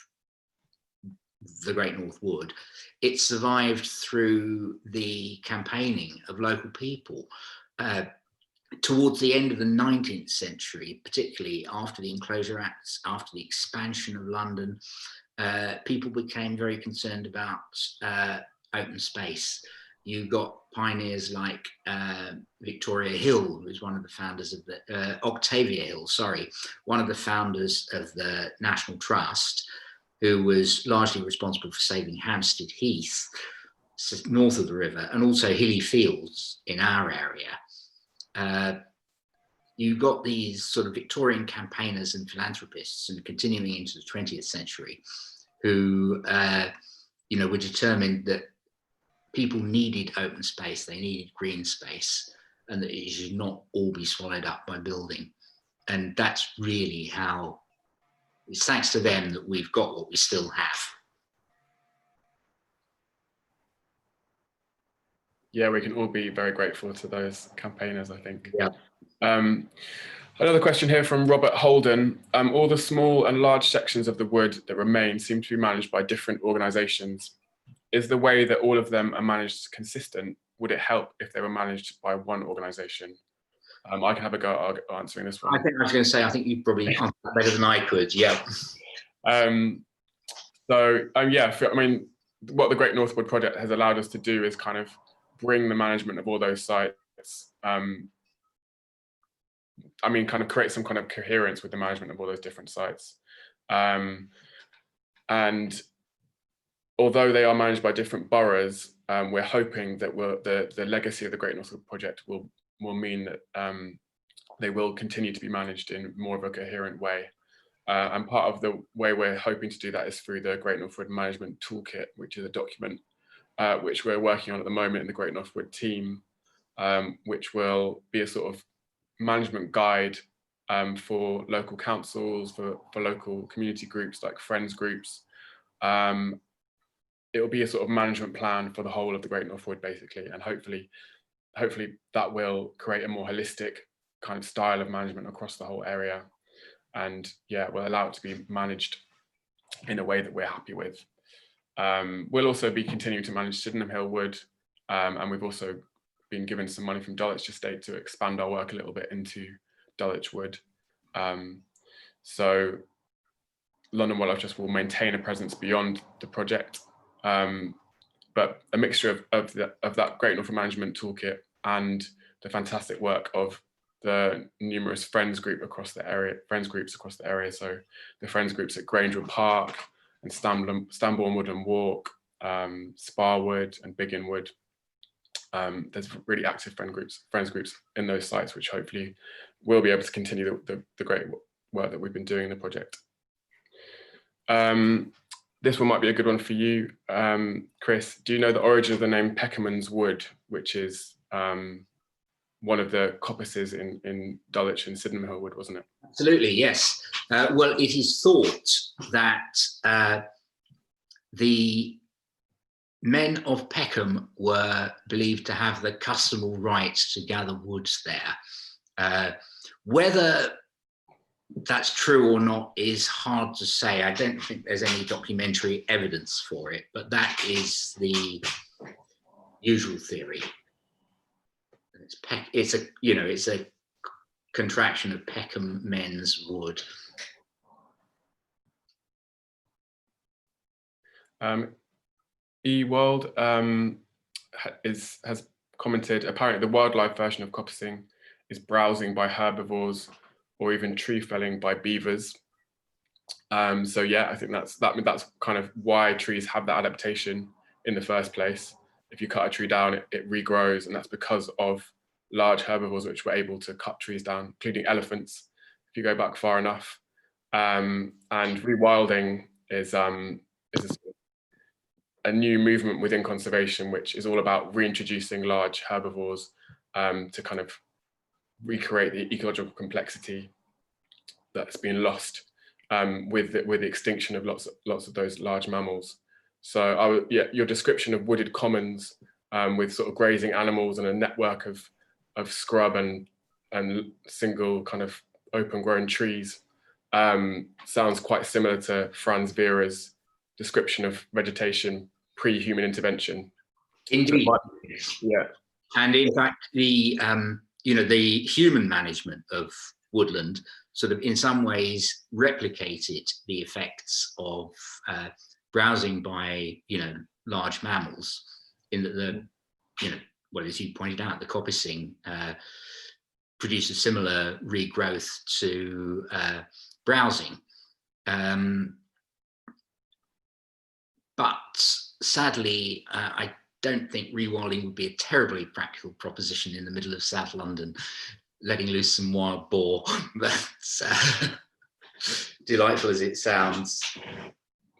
the Great North Wood, it survived through the campaigning of local people. Towards the end of the 19th century, particularly after the Enclosure Acts, after the expansion of London, people became very concerned about open space. You got pioneers like Victoria Hill, who was one of the founders of the, Octavia Hill, sorry, one of the founders of the National Trust, who was largely responsible for saving Hampstead Heath, north of the river, and also Hilly Fields in our area. You got these sort of Victorian campaigners and philanthropists, and continuing into the 20th century, who were determined that people needed open space, they needed green space, and that it should not all be swallowed up by building. And that's really how, it's thanks to them that we've got what we still have. Yeah, we can all be very grateful to those campaigners, I think. Yeah. Another question here from Robert Holden. All the small and large sections of the wood that remain seem to be managed by different organisations. Is the way that all of them are managed consistent? Would it help if they were managed by one organisation? I can have a go at answering this one. I think I was going to say, I think you probably answered that better than I could. Yeah. I mean, what the Great North Wood Project has allowed us to do is kind of bring the management of all those sites, kind of create some kind of coherence with the management of all those different sites. And although they are managed by different boroughs, we're hoping that the legacy of the Great North Wood Project will mean that they will continue to be managed in more of a coherent way. And part of the way we're hoping to do that is through the Great North Wood Management Toolkit, which is a document which we're working on at the moment in the Great North Wood team, which will be a sort of management guide for local councils, for local community groups like friends groups. It will be a sort of management plan for the whole of the Great North Wood, basically, and hopefully that will create a more holistic kind of style of management across the whole area, and yeah, will allow it to be managed in a way that we're happy with. We'll also be continuing to manage Sydenham Hill Wood, and we've also been given some money from Dulwich Estate to expand our work a little bit into Dulwich Wood. So London Wildlife Trust will maintain a presence beyond the project, but a mixture of that Great North Wood Management Toolkit and the fantastic work of the numerous friends groups across the area. So the friends groups at Granger Park and Stanborn Woodland Walk, Sparwood and Biggin Wood. There's really active friends groups in those sites, which hopefully will be able to continue the great work that we've been doing in the project. This one might be a good one for you, Chris. Do you know the origin of the name Peckerman's Wood, which is one of the coppices in Dulwich and Sydenham Hill Wood, wasn't it? Absolutely, yes. Well, it is thought that the men of Peckham were believed to have the customary right to gather woods there. Whether that's true or not is hard to say. I don't think there's any documentary evidence for it, but that is the usual theory. It's a contraction of Peckham men's wood. Ewald has commented, apparently the wildlife version of coppicing is browsing by herbivores or even tree felling by beavers. So yeah, I think that's kind of why trees have that adaptation in the first place. If you cut a tree down, it regrows, and that's because of large herbivores which were able to cut trees down, including elephants, if you go back far enough. And rewilding is a new movement within conservation, which is all about reintroducing large herbivores to kind of recreate the ecological complexity that's been lost with the extinction of lots of those large mammals. So your description of wooded commons with sort of grazing animals and a network of scrub and single kind of open grown trees sounds quite similar to Franz Vera's description of vegetation pre-human intervention. Indeed. Yeah. And in fact, the human management of woodland sort of in some ways replicated the effects of browsing by large mammals, in that well, as you pointed out, the coppicing produced a similar regrowth to browsing. But sadly, I don't think rewilding would be a terribly practical proposition in the middle of South London, letting loose some wild boar. That's delightful as it sounds.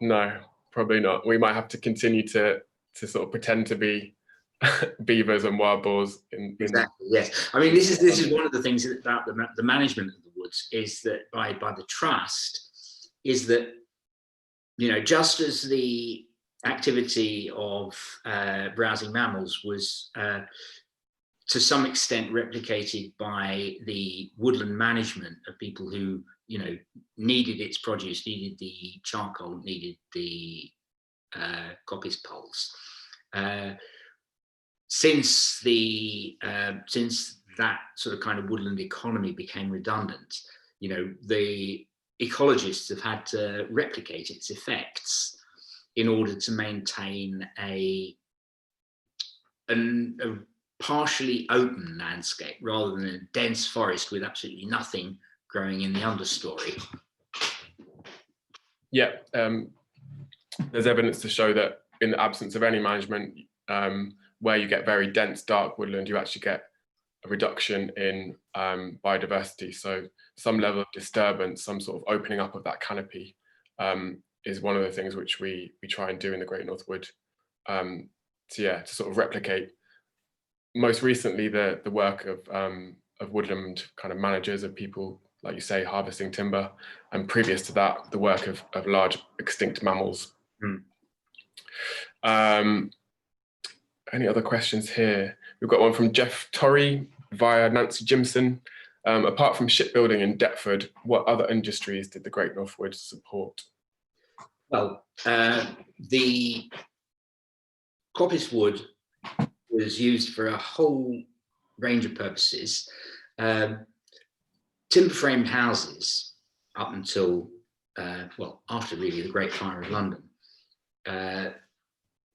No, probably not. We might have to continue to sort of pretend to be beavers and wild boars. Exactly. Yes. I mean, this is one of the things about the management of the woods, is that by the trust, is that just as the activity of browsing mammals was to some extent replicated by the woodland management of people who needed its produce, needed the charcoal, needed the coppice poles. Since that sort of kind of woodland economy became redundant, the ecologists have had to replicate its effects in order to maintain a partially open landscape rather than a dense forest with absolutely nothing growing in the understory. Yeah, there's evidence to show that in the absence of any management, where you get very dense dark woodland, you actually get a reduction in biodiversity. So some level of disturbance, some sort of opening up of that canopy is one of the things which we try and do in the Great North Wood. To sort of replicate, most recently, the work of woodland kind of managers, of people, like you say, harvesting timber, and previous to that, the work of large extinct mammals. Any other questions here? We've got one from Jeff Torrey via Nancy Jimson. Apart from shipbuilding in Deptford, what other industries did the Great North Wood support? Well, the coppice wood was used for a whole range of purposes. Timber framed houses up until, after really the Great Fire of London.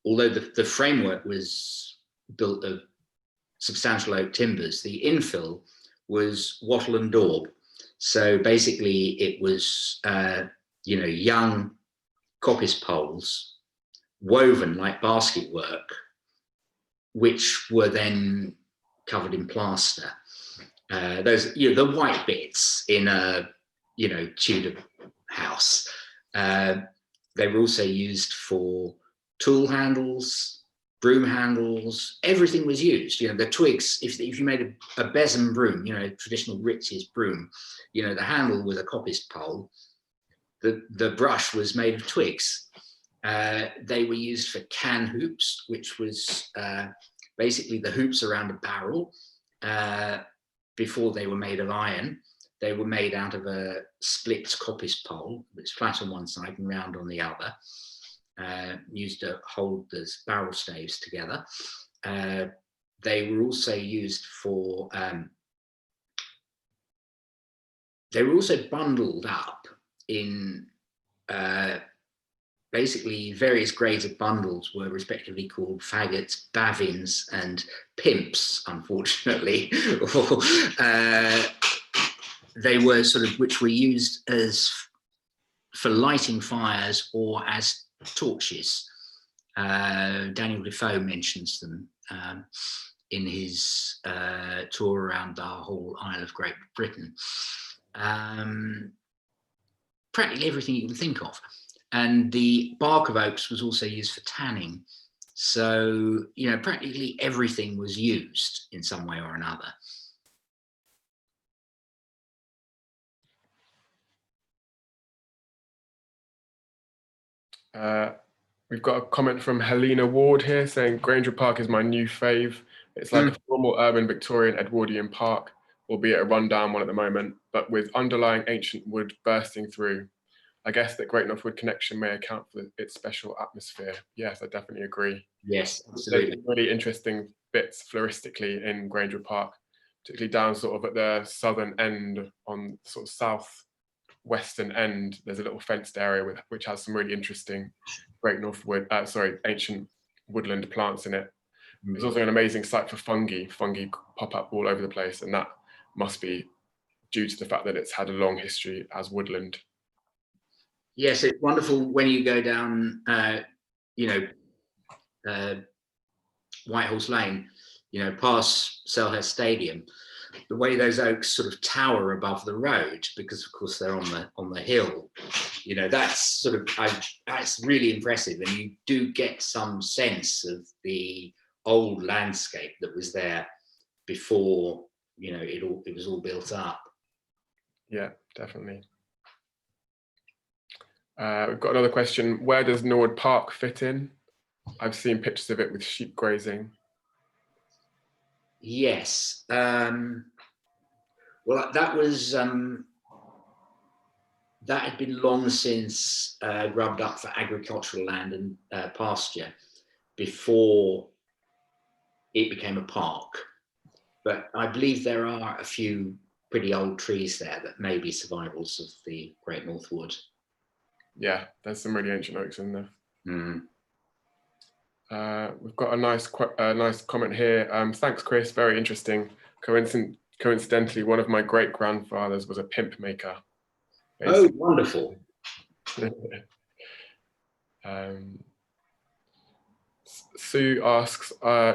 Although the framework was built of substantial oak timbers, the infill was wattle and daub. So basically it was, young coppice poles woven like basket work, which were then covered in plaster. Those, the white bits in a, Tudor house. They were also used for tool handles, broom handles. Everything was used. The twigs. If you made a besom broom, traditional Ritz's broom, the handle was a coppice pole. The brush was made of twigs. They were used for can hoops, which was basically the hoops around a barrel. Before they were made of iron, they were made out of a split coppice pole. It's flat on one side and round on the other. Used to hold the barrel staves together. They were also used for they were also bundled up in basically various grades of bundles were respectively called faggots, bavins, and pimps, unfortunately. They were sort of, which were used as for lighting fires or as torches. Daniel Defoe mentions them in his tour around the whole Isle of Great Britain. Practically everything you can think of. And the bark of oaks was also used for tanning. So, you know, practically everything was used in some way or another. We've got a comment from Helena Ward here saying, Granger Park is my new fave. It's like a formal urban Victorian Edwardian park, albeit a rundown one at the moment, but with underlying ancient wood bursting through. I guess that Great North Wood connection may account for its special atmosphere. Yes, I definitely agree. Yes, absolutely. There's really interesting bits floristically in Granger Park, particularly down sort of at the southern end, on sort of southwestern end. There's a little fenced area which has some really interesting Great North Wood, ancient woodland plants in it. There's also an amazing site for fungi. Fungi pop up all over the place, and that must be due to the fact that it's had a long history as woodland. Yes, it's wonderful when you go down, White Horse Lane, you know, past Selhurst Stadium. The way those oaks sort of tower above the road, because of course they're on the hill. You know, that's sort of that's really impressive, and you do get some sense of the old landscape that was there before, you know, it was all built up. Yeah, definitely. We've got another question. Where does Norwood Park fit in? I've seen pictures of it with sheep grazing. Yes. Well, that was that had been long since grubbed up for agricultural land and pasture before it became a park. But I believe there are a few pretty old trees there that may be survivals of the Great North Wood. Yeah, there's some really ancient oaks in there. Mm. We've got a nice comment here. Thanks, Chris. Very interesting. Coincidentally, one of my great-grandfathers was a pimp maker. Basically. Oh, wonderful. Sue asks,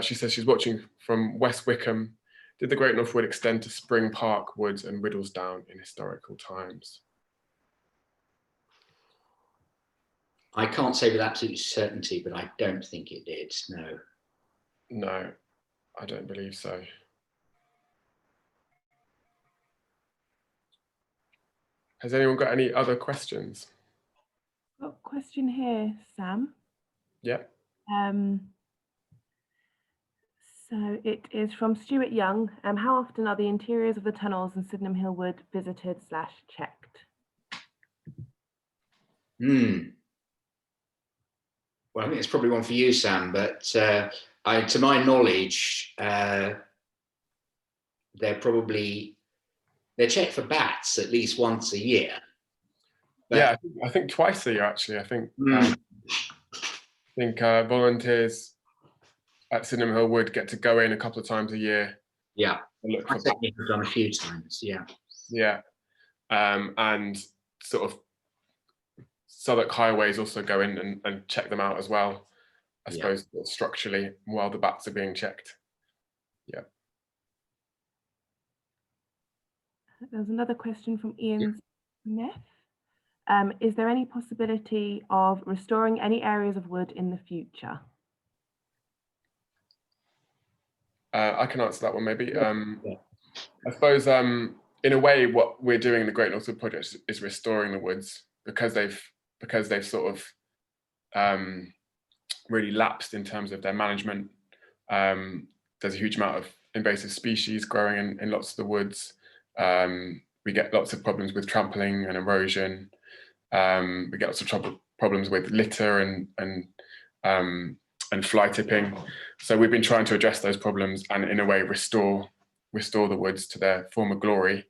she says she's watching from West Wickham. Did the Great North Wood extend to Spring Park Woods and Riddlesdown in historical times? I can't say with absolute certainty, but I don't think it did, no. No, I don't believe so. Has anyone got any other questions? Got a question here, Sam. Yeah. So it is from Stuart Young. How often are the interiors of the tunnels in Sydenham Hill Wood visited / checked? Well, I think it's probably one for you, Sam, but to my knowledge, they're checked for bats at least once a year. But yeah, I think twice a year, actually. I think volunteers at Sydenham Hill Wood get to go in a couple of times a year. Yeah, look for I've done a few times, yeah. Yeah, and sort of Southwark Highways also go in and check them out as well, I suppose, structurally, while the bats are being checked. Yeah. There's another question from Ian Smith. Is there any possibility of restoring any areas of wood in the future? I can answer that one maybe. I suppose in a way what we're doing in the Great North Wood project is restoring the woods because they've sort of really lapsed in terms of their management. There's a huge amount of invasive species growing in lots of the woods. We get lots of problems with trampling and erosion. We get lots of problems with litter and fly tipping. So we've been trying to address those problems and in a way restore the woods to their former glory.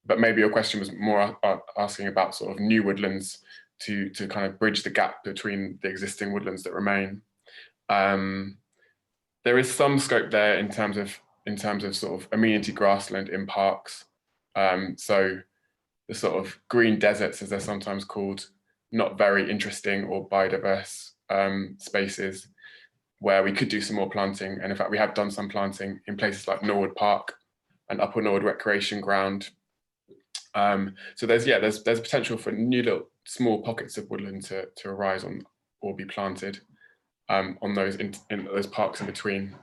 but maybe your question was more asking about sort of new woodlands to kind of bridge the gap between the existing woodlands that remain. There is some scope there in terms of sort of amenity grassland in parks. So the sort of green deserts, as they're sometimes called, not very interesting or biodiverse spaces where we could do some more planting. And in fact, we have done some planting in places like Norwood Park and Upper Norwood Recreation Ground. So there's potential for new little small pockets of woodland to arise on or be planted on those in those parks in between.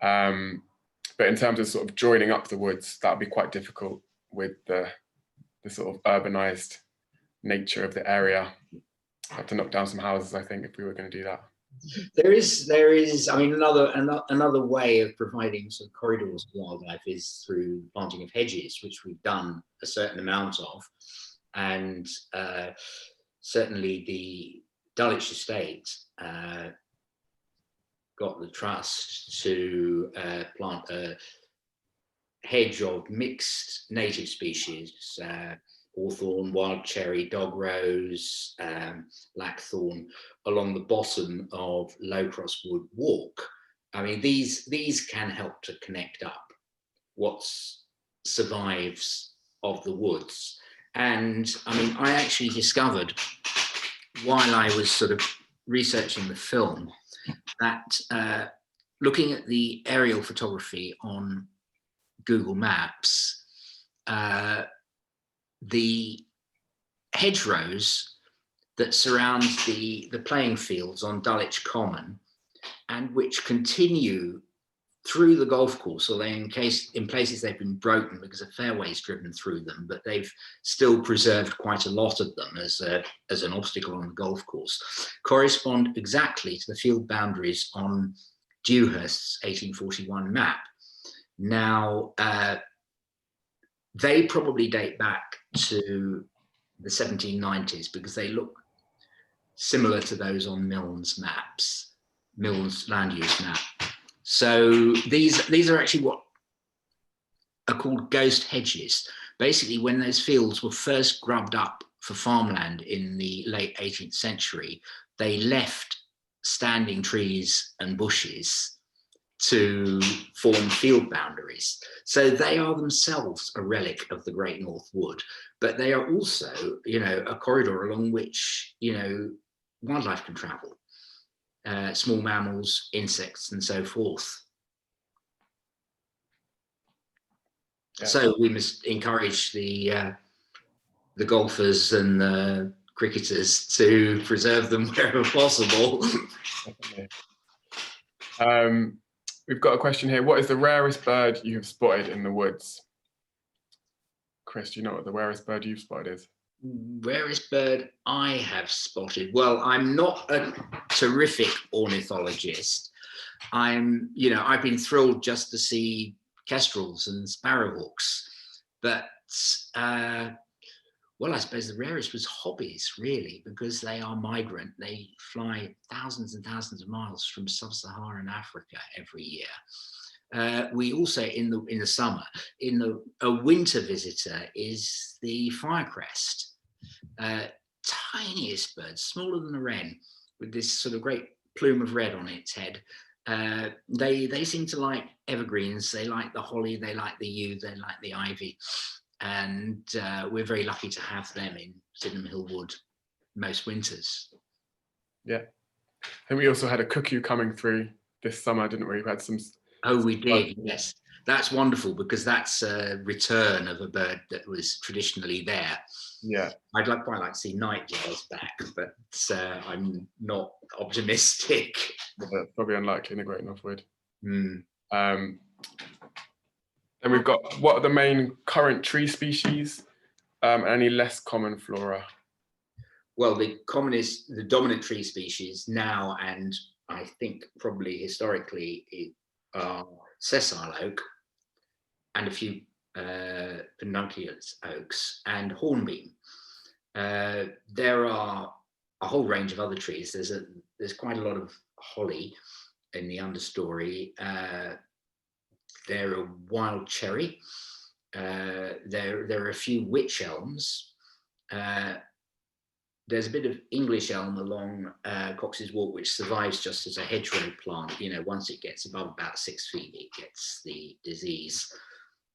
But in terms of sort of joining up the woods, that would be quite difficult with the sort of urbanized nature of the area. Have to knock down some houses, I think, if we were going to do that. There is. I mean, another way of providing sort of corridors to wildlife is through planting of hedges, which we've done a certain amount of, and certainly the Dulwich estate got the trust to plant a hedge of mixed native species. Hawthorn, wild cherry, dog rose, blackthorn, along the bottom of Low Cross Wood Walk. I mean, these can help to connect up what survives of the woods. And I mean, I actually discovered while I was sort of researching the film that looking at the aerial photography on Google Maps, the hedgerows that surround the playing fields on Dulwich Common and which continue through the golf course, although in places they've been broken because a fairway's driven through them, but they've still preserved quite a lot of them as an obstacle on the golf course, correspond exactly to the field boundaries on Dewhurst's 1841 map. Now, they probably date back to the 1790s because they look similar to those on Milne's maps, Milne's land use map. So these are actually what are called ghost hedges. Basically, when those fields were first grubbed up for farmland in the late 18th century, they left standing trees and bushes to form field boundaries. So they are themselves a relic of the Great North Wood, but they are also, you know, a corridor along which, you know, wildlife can travel, small mammals, insects, and so forth. Yeah. So we must encourage the golfers and the cricketers to preserve them wherever possible. We've got a question here. What is the rarest bird you have spotted in the woods? Chris, do you know what the rarest bird you've spotted is? Rarest bird I have spotted. Well, I'm not a terrific ornithologist. You know, I've been thrilled just to see kestrels and sparrowhawks, but well, I suppose the rarest was hobbies, really, because they are migrant. They fly thousands and thousands of miles from sub-Saharan Africa every year. We also, in the summer, a winter visitor is the firecrest, tiniest bird, smaller than a wren, with this sort of great plume of red on its head. They seem to like evergreens. They like the holly. They like the yew. They like the ivy. And we're very lucky to have them in Sydenham Hill Wood most winters. Yeah. And we also had a cuckoo coming through this summer, didn't we? We had some. Oh, we did, yes. That's wonderful because that's a return of a bird that was traditionally there. Yeah. I'd quite like to see nightjars back, but I'm not optimistic. Yeah, probably unlikely in the Great North Wood. Mm. Then we've got, what are the main current tree species and any less common flora? Well, the dominant tree species now, and I think probably historically, are sessile oak and a few pedunculate oaks and hornbeam. There are a whole range of other trees. There's quite a lot of holly in the understory. There are wild cherry, there are a few wych elms. There's a bit of English elm along Cox's Walk, which survives just as a hedgerow plant. You know, once it gets above about 6 feet, it gets the disease.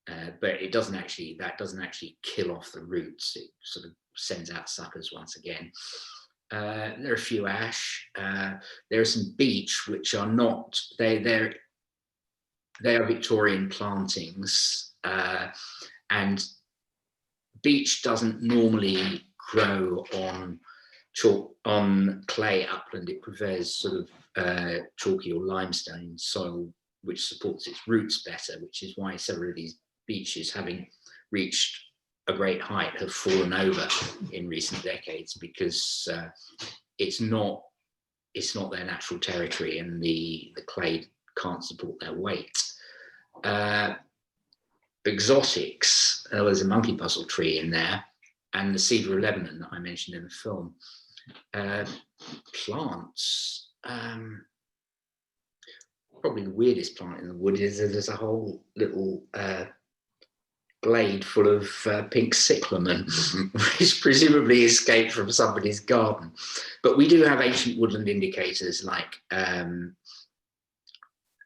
But it doesn't actually, that doesn't actually kill off the roots. It sort of sends out suckers once again. There are a few ash. There are some beech, which are not, they are Victorian plantings. And beech doesn't normally grow on clay upland. It prefers sort of chalky or limestone soil, which supports its roots better, which is why several of these beeches, having reached a great height, have fallen over in recent decades, because it's not their natural territory, and the clay can't support their weight. Exotics, there's a monkey puzzle tree in there, and the cedar of Lebanon that I mentioned in the film. Plants, probably the weirdest plant in the wood is there's a whole little glade full of pink cyclamen, which presumably escaped from somebody's garden. But we do have ancient woodland indicators like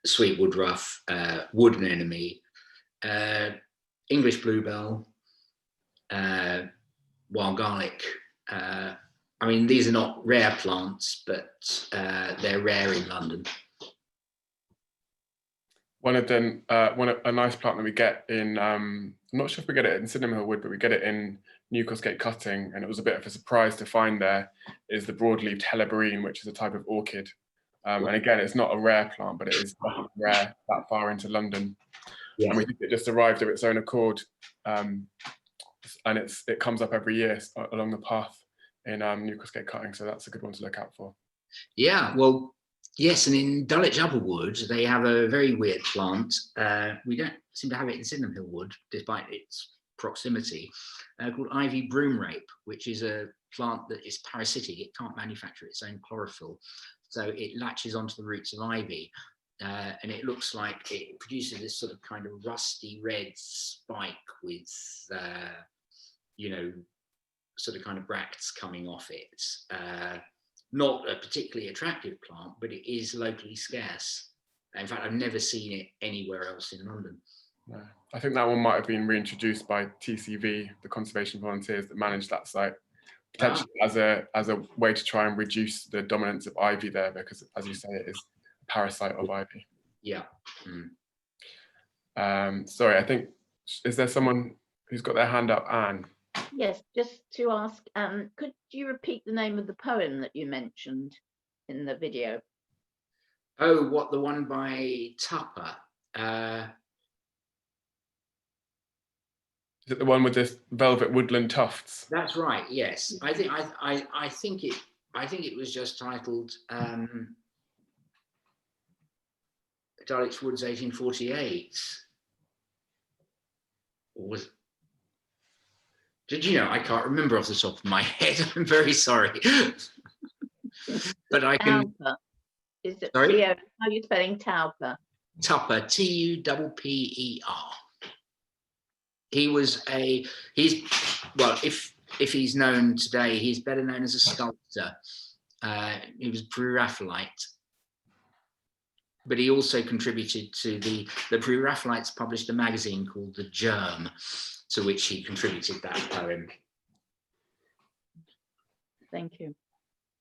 sweet woodruff, wood anemone, English bluebell, wild garlic. I mean, these are not rare plants, but they're rare in London. A nice plant that we get in, I'm not sure if we get it in Sydenham Hill Wood, but we get it in Newcastle Cutting, and it was a bit of a surprise to find there, is the broad-leaved helleborine, which is a type of orchid. And again, it's not a rare plant, but it is rare that far into London. Yeah. And we think it just arrived of its own accord, and it comes up every year along the path in Newcastle Cutting, so that's a good one to look out for. Yeah, well, yes, and in Dulwich Upper Wood, they have a very weird plant. We don't seem to have it in Sydenham Hill Wood, despite its proximity, called ivy broomrape, which is a plant that is parasitic. It can't manufacture its own chlorophyll, so it latches onto the roots of ivy, and it looks like it produces this sort of kind of rusty red spike with, you know, sort of kind of bracts coming off it. Not a particularly attractive plant, but it is locally scarce. In fact, I've never seen it anywhere else in London. No. I think that one might have been reintroduced by TCV, the conservation volunteers that manage that site, potentially as a way to try and reduce the dominance of ivy there, because, as you say, it is a parasite of ivy. Yeah. Sorry, I think, is there someone who's got their hand up, Anne? Yes, just to ask, could you repeat the name of the poem that you mentioned in the video? Oh, what, the one by Tupper? Is it the one with this velvet woodland tufts? That's right. Yes, I think it was just titled Dulwich Woods 1848. Or was? Did you know? I can't remember off the top of my head. I'm very sorry. But I can. Tauper. Is it? Sorry? How are you spelling Tauper? Tupper, Tupper. He's well, if he's known today, he's better known as a sculptor. He was Pre-Raphaelite, but he also contributed to the Pre-Raphaelites published a magazine called The Germ, to which he contributed that poem. Thank you.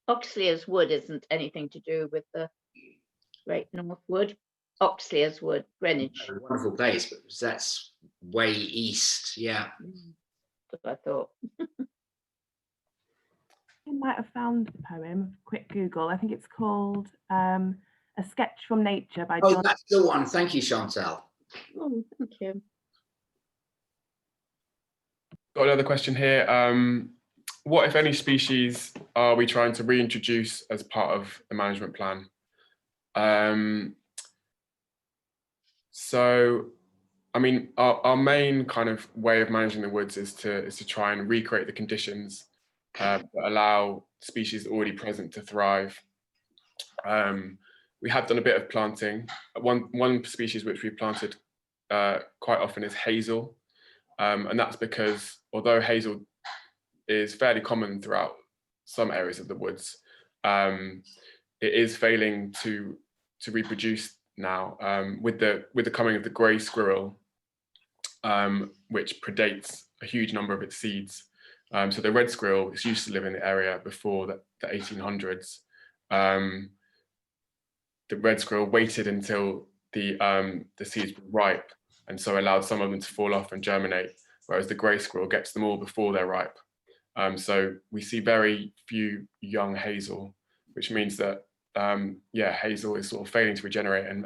Oxley's Wood isn't anything to do with the Great North Wood. Oxley's Wood, Greenwich. A wonderful place, but that's way east. Yeah. That's what I thought. I might have found the poem. Quick Google. I think it's called A Sketch from Nature by John. Oh, that's the one. Thank you, Chantal. Oh, thank you. Got another question here. What, if any, species are we trying to reintroduce as part of the management plan? So, I mean, our main kind of way of managing the woods is to try and recreate the conditions that allow species already present to thrive. We have done a bit of planting. One species which we planted quite often is hazel, And that's because although hazel is fairly common throughout some areas of the woods, it is failing to reproduce now with the coming of the grey squirrel, which predates a huge number of its seeds. So the red squirrel is used to live in the area before the 1800s. The red squirrel waited until the seeds were ripe, and so allowed some of them to fall off and germinate, whereas the grey squirrel gets them all before they're ripe. So we see very few young hazel, which means that hazel is sort of failing to regenerate, and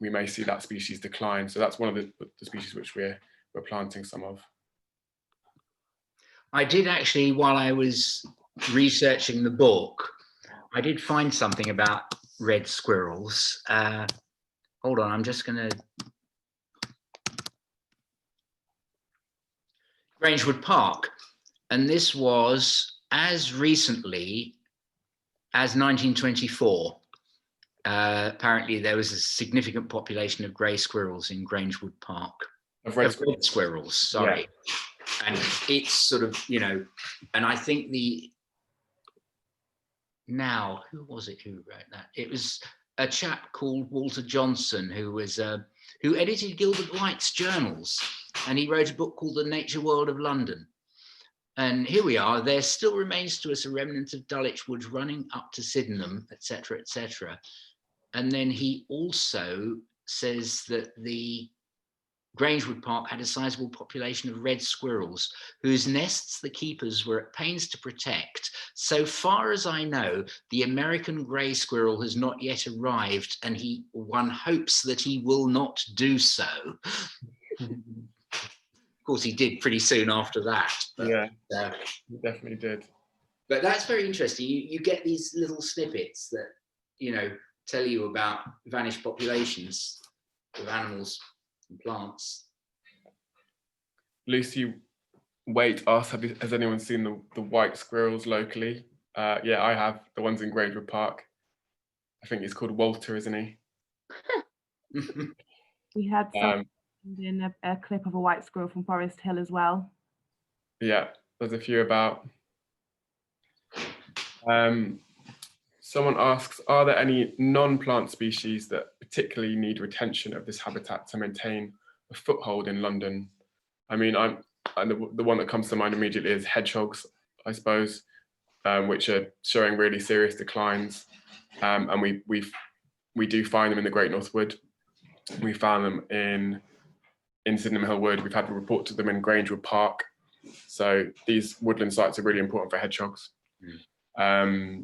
we may see that species decline. So that's one of the species which we're planting some of. I did actually, while I was researching the book, I did find something about red squirrels. Hold on, I'm just going to... Grangewood Park. And this was as recently as 1924. Apparently there was a significant population of grey squirrels in Grangewood Park. Of red squirrels, sorry. Yeah. And it's sort of, you know, and I think now, who was it who wrote that? It was a chap called Walter Johnson, who edited Gilbert White's journals, and he wrote a book called The Nature World of London. And here we are, there still remains to us a remnant of Dulwich Woods running up to Sydenham, etc., etc. And then he also says that the Grangewood Park had a sizable population of red squirrels, whose nests the keepers were at pains to protect. So far as I know, the American grey squirrel has not yet arrived, and one hopes that he will not do so. Of course, he did pretty soon after that. But, yeah, he definitely did. But that's very interesting. You get these little snippets that, you know, tell you about vanished populations of animals and plants. Lucy Waite asks, has anyone seen the white squirrels locally? Yeah, I have. The ones in Grangewood Park. I think he's called Walter, isn't he? We had in a clip of a white squirrel from Forest Hill as well. Yeah, there's a few about. Someone asks, are there any non-plant species that particularly need retention of this habitat to maintain a foothold in London? I mean, the one that comes to mind immediately is hedgehogs, I suppose, which are showing really serious declines. And we do find them in the Great North Wood. We found them in Sydenham Hill Wood. We've had a report to them in Grangewood Park. So these woodland sites are really important for hedgehogs. I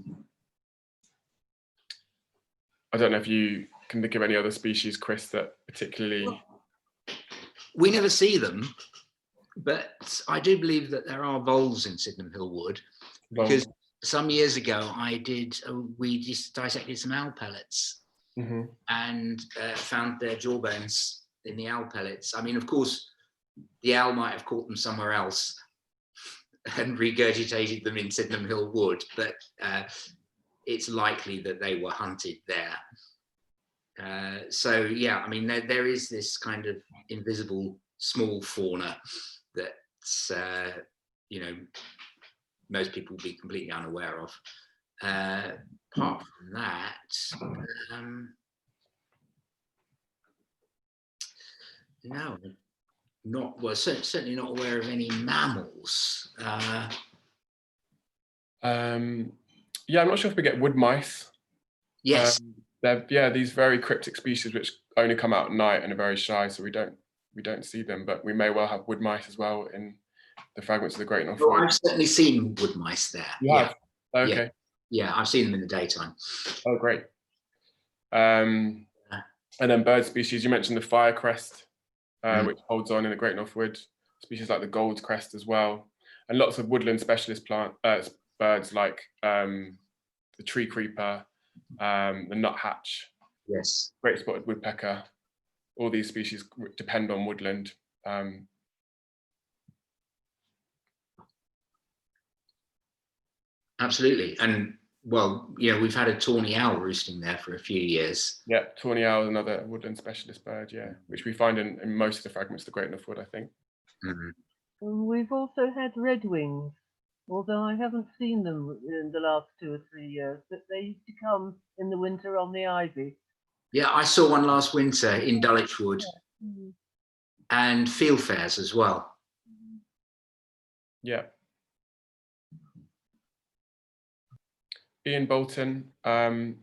don't know if you can think of any other species, Chris, that particularly... We never see them, but I do believe that there are voles in Sydenham Hill Wood, because some years ago we just dissected some owl pellets and found their jawbones in the owl pellets. I mean, of course, the owl might have caught them somewhere else and regurgitated them in Sydenham Hill Wood, but it's likely that they were hunted there. So yeah, I mean, there is this kind of invisible small fauna that you know, most people will be completely unaware of. Apart from that, no, certainly not aware of any mammals. Yeah, I'm not sure if we get wood mice. Yes. They're these very cryptic species which only come out at night and are very shy, so we don't see them. But we may well have wood mice as well in the fragments of the Great Norfolk. I've certainly seen wood mice there. You have? Okay. Yeah, I've seen them in the daytime. Oh, great. And then bird species, you mentioned the firecrest, which holds on in the Great North Wood. Species like the gold's crest as well, and lots of woodland specialist birds like the tree creeper, the nuthatch, yes, great spotted woodpecker. All these species depend on woodland. Absolutely, and well, we've had a Tawny Owl roosting there for a few years. Yeah, Tawny Owl is another woodland specialist bird, yeah, which we find in most of the fragments of the Great North Wood, I think. Mm. And we've also had redwings, although I haven't seen them in the last 2 or 3 years, but they used to come in the winter on the ivy. Yeah, I saw one last winter in Dulwich Wood, and field fairs as well. Yeah. Ian Bolton from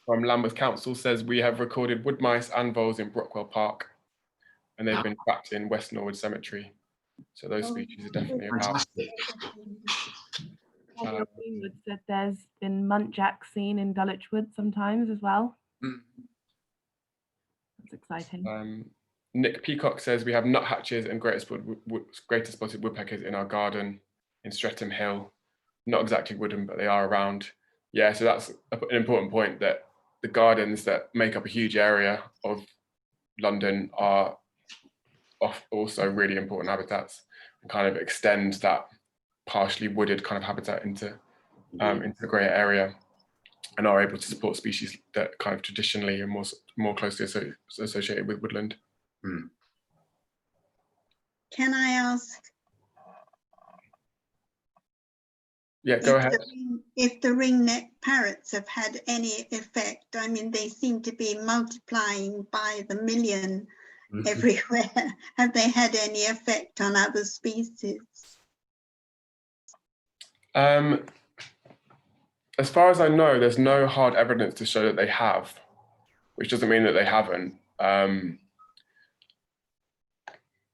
Lambeth Council says, we have recorded wood mice and voles in Brockwell Park, and they've been trapped in West Norwood Cemetery. So those species are definitely about. Greenwood said there's been muntjac seen in Dulwich Wood sometimes as well. That's exciting. Nick Peacock says, we have nuthatches and greater spotted woodpeckers in our garden in Streatham Hill. Not exactly wooden, but they are around. Yeah, so that's an important point, that the gardens that make up a huge area of London are also really important habitats, and kind of extend that partially wooded kind of habitat into the greater area, and are able to support species that kind of traditionally are more closely associated with woodland. Can I ask? Yeah, go ahead. If the ringneck parrots have had any effect. I mean, they seem to be multiplying by the million everywhere. Have they had any effect on other species? As far as I know, there's no hard evidence to show that they have, which doesn't mean that they haven't.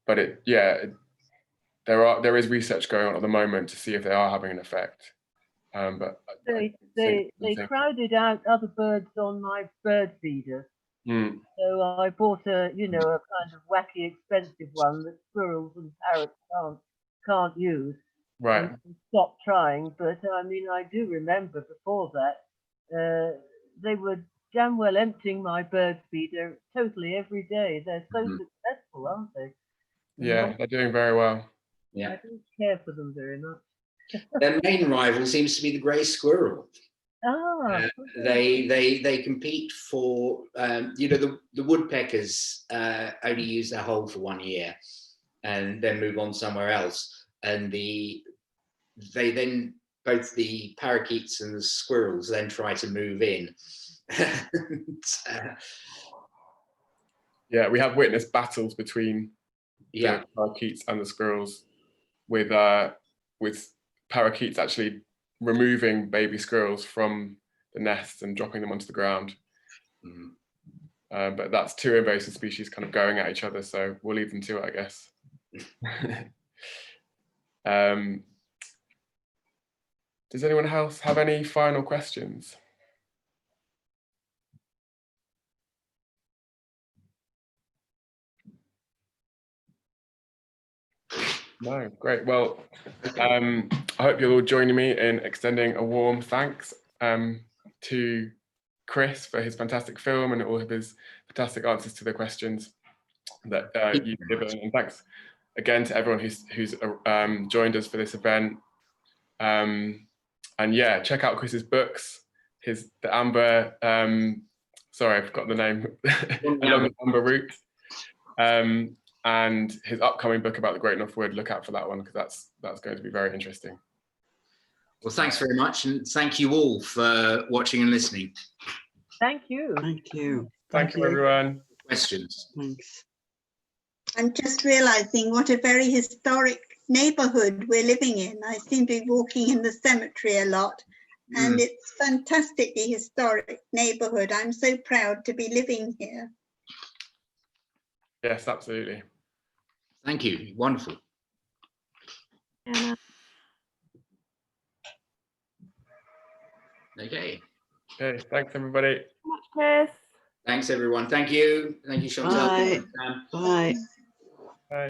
But there is research going on at the moment to see if they are having an effect. But they crowded out other birds on my bird feeder. So I bought a kind of wacky expensive one that squirrels and parrots can't use. Right. And stopped trying, but I mean, I do remember before that they were damn well emptying my bird feeder totally every day. They're so successful, aren't they? Yeah, they're doing very well. Yeah, I don't care for them very much. Their main rival seems to be the grey squirrel. They compete for the woodpeckers only use their hole for 1 year and then move on somewhere else, and both the parakeets and the squirrels then try to move in. Yeah, we have witnessed battles between the parakeets and the squirrels, with parakeets actually removing baby squirrels from the nests and dropping them onto the ground. But that's two invasive species kind of going at each other, so we'll leave them to it, I guess. Does anyone else have any final questions? No, great. Well, I hope you'll all join me in extending a warm thanks to Chris for his fantastic film and all of his fantastic answers to the questions that you've given. And thanks again to everyone who's joined us for this event. And yeah, check out Chris's books, the Amber, sorry, I forgot the name, Along the Amber Route. And his upcoming book about the Great North Wood, look out for that one, because that's going to be very interesting. Well, thanks very much, and thank you all for watching and listening. Thank you. Thank you. Thank you, everyone. Questions? Thanks. I'm just realizing what a very historic neighborhood we're living in. I seem to be walking in the cemetery a lot, and it's fantastically historic neighborhood. I'm so proud to be living here. Yes, absolutely. Thank you. Wonderful. Okay. Okay, thanks everybody. Much, Chris. Thanks everyone. Thank you. Thank you, Chantal. Bye. Bye. Bye.